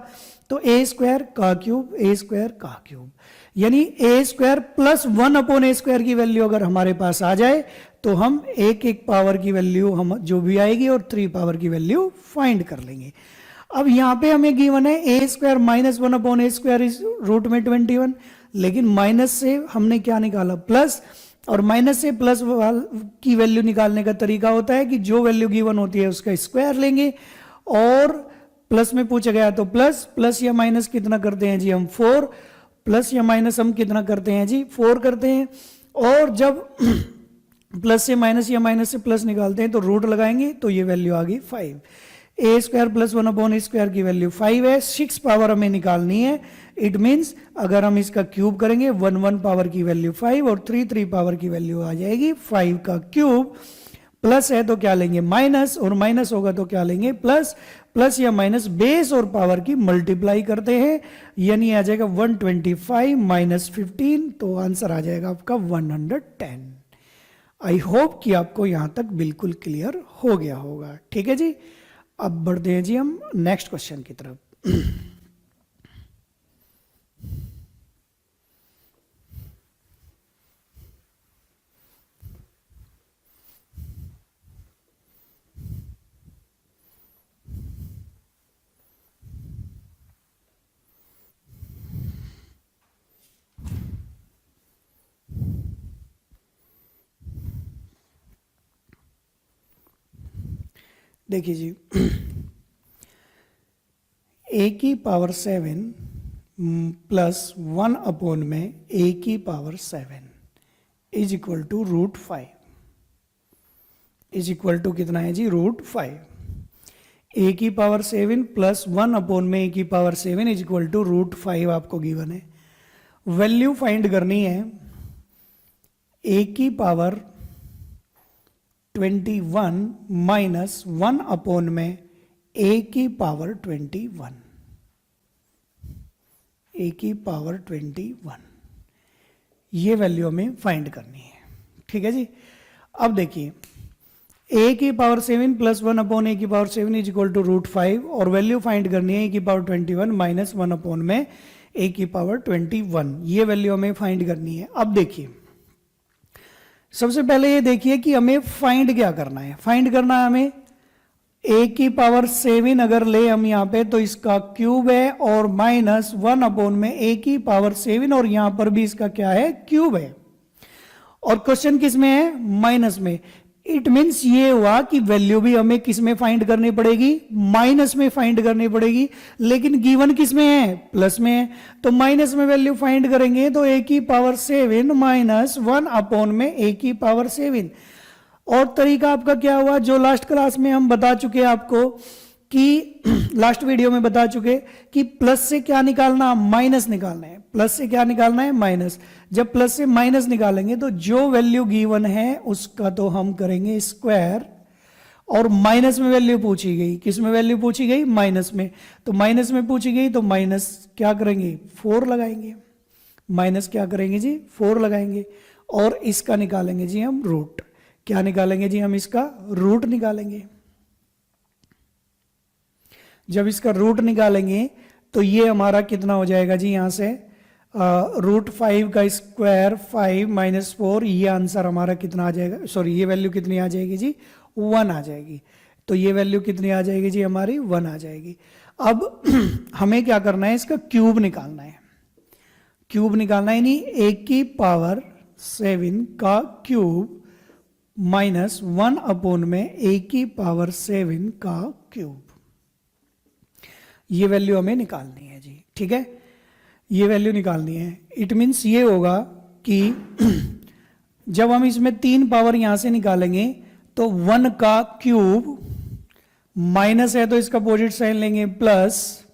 तो ए स्क्वायर का क्यूब, ए स्क्वायर का क्यूब। यानी ए square plus 1 upon a square की वैल्यू अगर हमारे पास आ जाए तो हम एक पावर की वैल्यू हम जो भी आएगी और 3 पावर की वैल्यू फाइंड कर लेंगे। अब यहां पे हमें गिवन है a square minus 1 upon a square is root में 21, लेकिन माइनस से हमने क्या निकाला, प्लस, और माइनस से प्लस की वैल्यू निकालने का तरीका होता है कि जो वैल्यू गिवन होती है उसका स्क्वायर लेंगे, और प्लस में पूछा गया तो प्लस, प्लस या माइनस कितना करते हैं जी हम 4, प्लस या माइनस हम कितना करते हैं जी 4 करते हैं। और जब प्लस से माइनस या माइनस से प्लस निकालते हैं तो रूट लगाएंगे, तो ये वैल्यू आ गई 5। ए स्क्वायर प्लस 1/a² की वैल्यू 5 है, 6 पावर हमें निकालनी है। इट मीन्स अगर हम इसका क्यूब करेंगे 1 पावर की वैल्यू 5 और 3 पावर की वैल्यू आ जाएगी 5 का क्यूब। प्लस है तो क्या लेंगे माइनस, और माइनस होगा तो क्या लेंगे प्लस। प्लस या माइनस बेस और पावर की मल्टीप्लाई करते हैं, यानी आ जाएगा 125 माइनस 15, तो आंसर आ जाएगा आपका 110। आई होप कि आपको यहां तक बिल्कुल क्लियर हो गया होगा। ठीक है जी, अब बढ़ते हैं जी हम नेक्स्ट क्वेश्चन की तरफ। देखिए जी, a की पावर 7 प्लस 1 में a की power 7 is equal to √5 is equal to कितना है जी √5। a की पावर 7 प्लस 1 में a की पावर 7 इज इक्वल टू √5 आपको गिवन है। वैल्यू फाइंड करनी है a की पावर 21 माइनस 1 में a की पावर 21, a की पावर 21, ये वैल्यू हमें फाइंड करनी है। ठीक है जी, अब देखिए a की पावर 7 प्लस 1 की पावर 7 इज इक्वल टू √5, और वैल्यू फाइंड करनी है a की पावर 21 माइनस 1 में a की पावर 21, ये वैल्यू हमें फाइंड करनी है। अब देखिए सबसे पहले ये देखिए कि हमें फाइंड क्या करना है। फाइंड करना है हमें a की पावर 7 अगर ले हम यहाँ पे तो इसका क्यूब है, और माइनस 1 में a की पावर 7, और यहां पर भी इसका क्या है क्यूब है, और क्वेश्चन किस में है माइनस में। इट मीन्स ये हुआ कि वैल्यू भी हमें किस में फाइंड करनी पड़ेगी माइनस में फाइंड करनी पड़ेगी, लेकिन गिवन किस में है प्लस में है, तो माइनस में वैल्यू फाइंड करेंगे तो a की पावर 7 माइनस 1 में a की पावर 7। और तरीका आपका क्या हुआ जो लास्ट क्लास में हम बता चुके आपको कि लास्ट वीडियो में बता चुके कि प्लस से क्या निकालना माइनस निकालना है। प्लस से क्या निकालना है माइनस। जब प्लस से माइनस निकालेंगे तो जो वैल्यू गिवन है उसका तो हम करेंगे स्क्वायर, और माइनस में वैल्यू पूछी गई, किस में वैल्यू पूछी गई माइनस में, तो माइनस में पूछी गई तो माइनस क्या करेंगे 4 लगाएंगे, माइनस क्या करेंगे जी 4 लगाएंगे, और इसका निकालेंगे जी हम रूट। क्या निकालेंगे जी हम इसका रूट निकालेंगे। जब इसका रूट निकालेंगे तो ये हमारा कितना हो जाएगा जी यहां से √5 का स्क्वायर 5 माइनस 4, ये आंसर हमारा कितना आ जाएगा, सॉरी ये वैल्यू कितनी आ जाएगी जी 1 आ जाएगी। तो ये वैल्यू कितनी आ जाएगी जी हमारी 1 आ जाएगी। अब हमें क्या करना है इसका क्यूब निकालना है। क्यूब निकालना है यानी a की पावर 7 का क्यूब माइनस 1 में a की पावर 7 का क्यूब, ये वैल्यू हमें निकालनी है जी। ठीक है, ये वैल्यू निकालनी है। इट मीन्स ये होगा कि जब हम इसमें 3 पावर यहां से निकालेंगे तो 1 का क्यूब माइनस है तो इसका अपोजिट साइन लेंगे प्लस,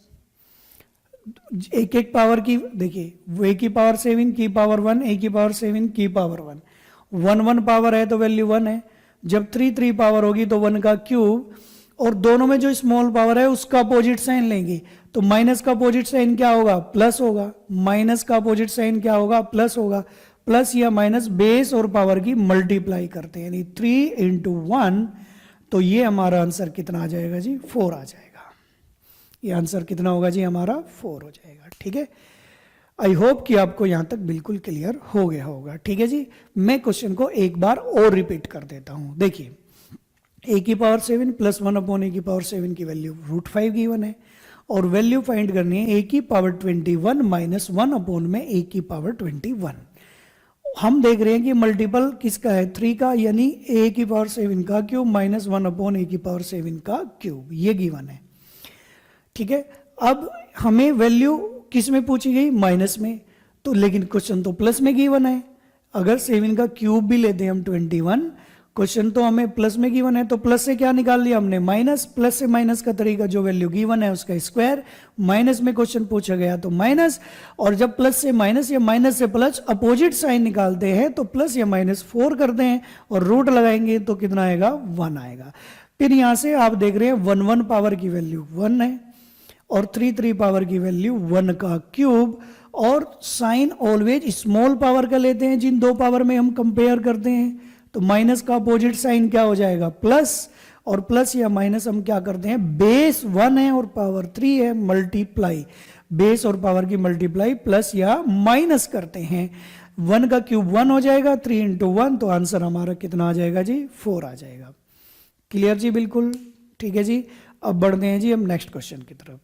एक एक पावर की देखिए a की पावर 7 की पावर 1, a की पावर 7 की पावर 1, 1 पावर है तो वैल्यू 1 है। जब 3 पावर होगी तो 1 का क्यूब, और दोनों में जो स्मॉल पावर है उसका अपोजिट साइन लेंगे तो माइनस का अपोजिट साइन क्या होगा प्लस होगा, माइनस का अपोजिट साइन क्या होगा प्लस होगा। प्लस या माइनस बेस और पावर की मल्टीप्लाई करते हैं यानी 3 × 1, तो ये हमारा आंसर कितना आ जाएगा जी 4 आ जाएगा। ये आंसर कितना होगा जी हमारा 4 हो जाएगा। ठीक है, आई होप कि आपको यहां तक बिल्कुल क्लियर हो गया होगा। ठीक है जी, मैं क्वेश्चन को एक बार और रिपीट कर देता हूं। देखिए a की पावर 7 प्लस 1 a की पावर 7 की वैल्यू √5 गिवन है, और वैल्यू फाइंड करनी है a की पावर 21 माइनस 1 में a की पावर 21, हम देख रहे हैं कि मल्टीपल किसका है 3 का, यानी a की पावर 7 का क्यूब माइनस 1 अपॉन a की पावर 7 का क्यूब, ये गिवन है। ठीक है, अब हमें वैल्यू किस में पूछी गई, माइनस में, तो लेकिन क्वेश्चन तो प्लस में गिवन है। अगर 7 का क्यूब भी लेते हैं हम 21, क्वेश्चन तो हमें प्लस में गिवन है, तो प्लस से क्या निकाल लिया हमने, माइनस। प्लस से माइनस का तरीका, जो वैल्यू गिवन है उसका स्क्वायर, माइनस में क्वेश्चन पूछा गया तो माइनस, और जब प्लस से माइनस या माइनस से प्लस अपोजिट साइन निकालते हैं तो प्लस या माइनस 4 करते हैं और रूट लगाएंगे तो कितना आएगा, 1 आएगा। फिर यहां से आप देख रहे हैं 1 1 पावर की वैल्यू 1 है और 3 3 पावर की वैल्यू 1 का क्यूब, और साइन ऑलवेज स्मॉल पावर का लेते हैं जिन दो पावर में हम कंपेयर करते हैं, तो माइनस का अपोजिट साइन क्या हो जाएगा, प्लस, और प्लस या माइनस हम क्या करते हैं, बेस 1 है और पावर 3 है, मल्टीप्लाई, बेस और पावर की मल्टीप्लाई प्लस या माइनस करते हैं। 1 का क्यूब 1 हो जाएगा, 3 इंटू 1, तो आंसर हमारा कितना आ जाएगा जी, 4 आ जाएगा। क्लियर जी, बिल्कुल ठीक है जी। अब बढ़ते हैं जी हम नेक्स्ट क्वेश्चन की तरफ।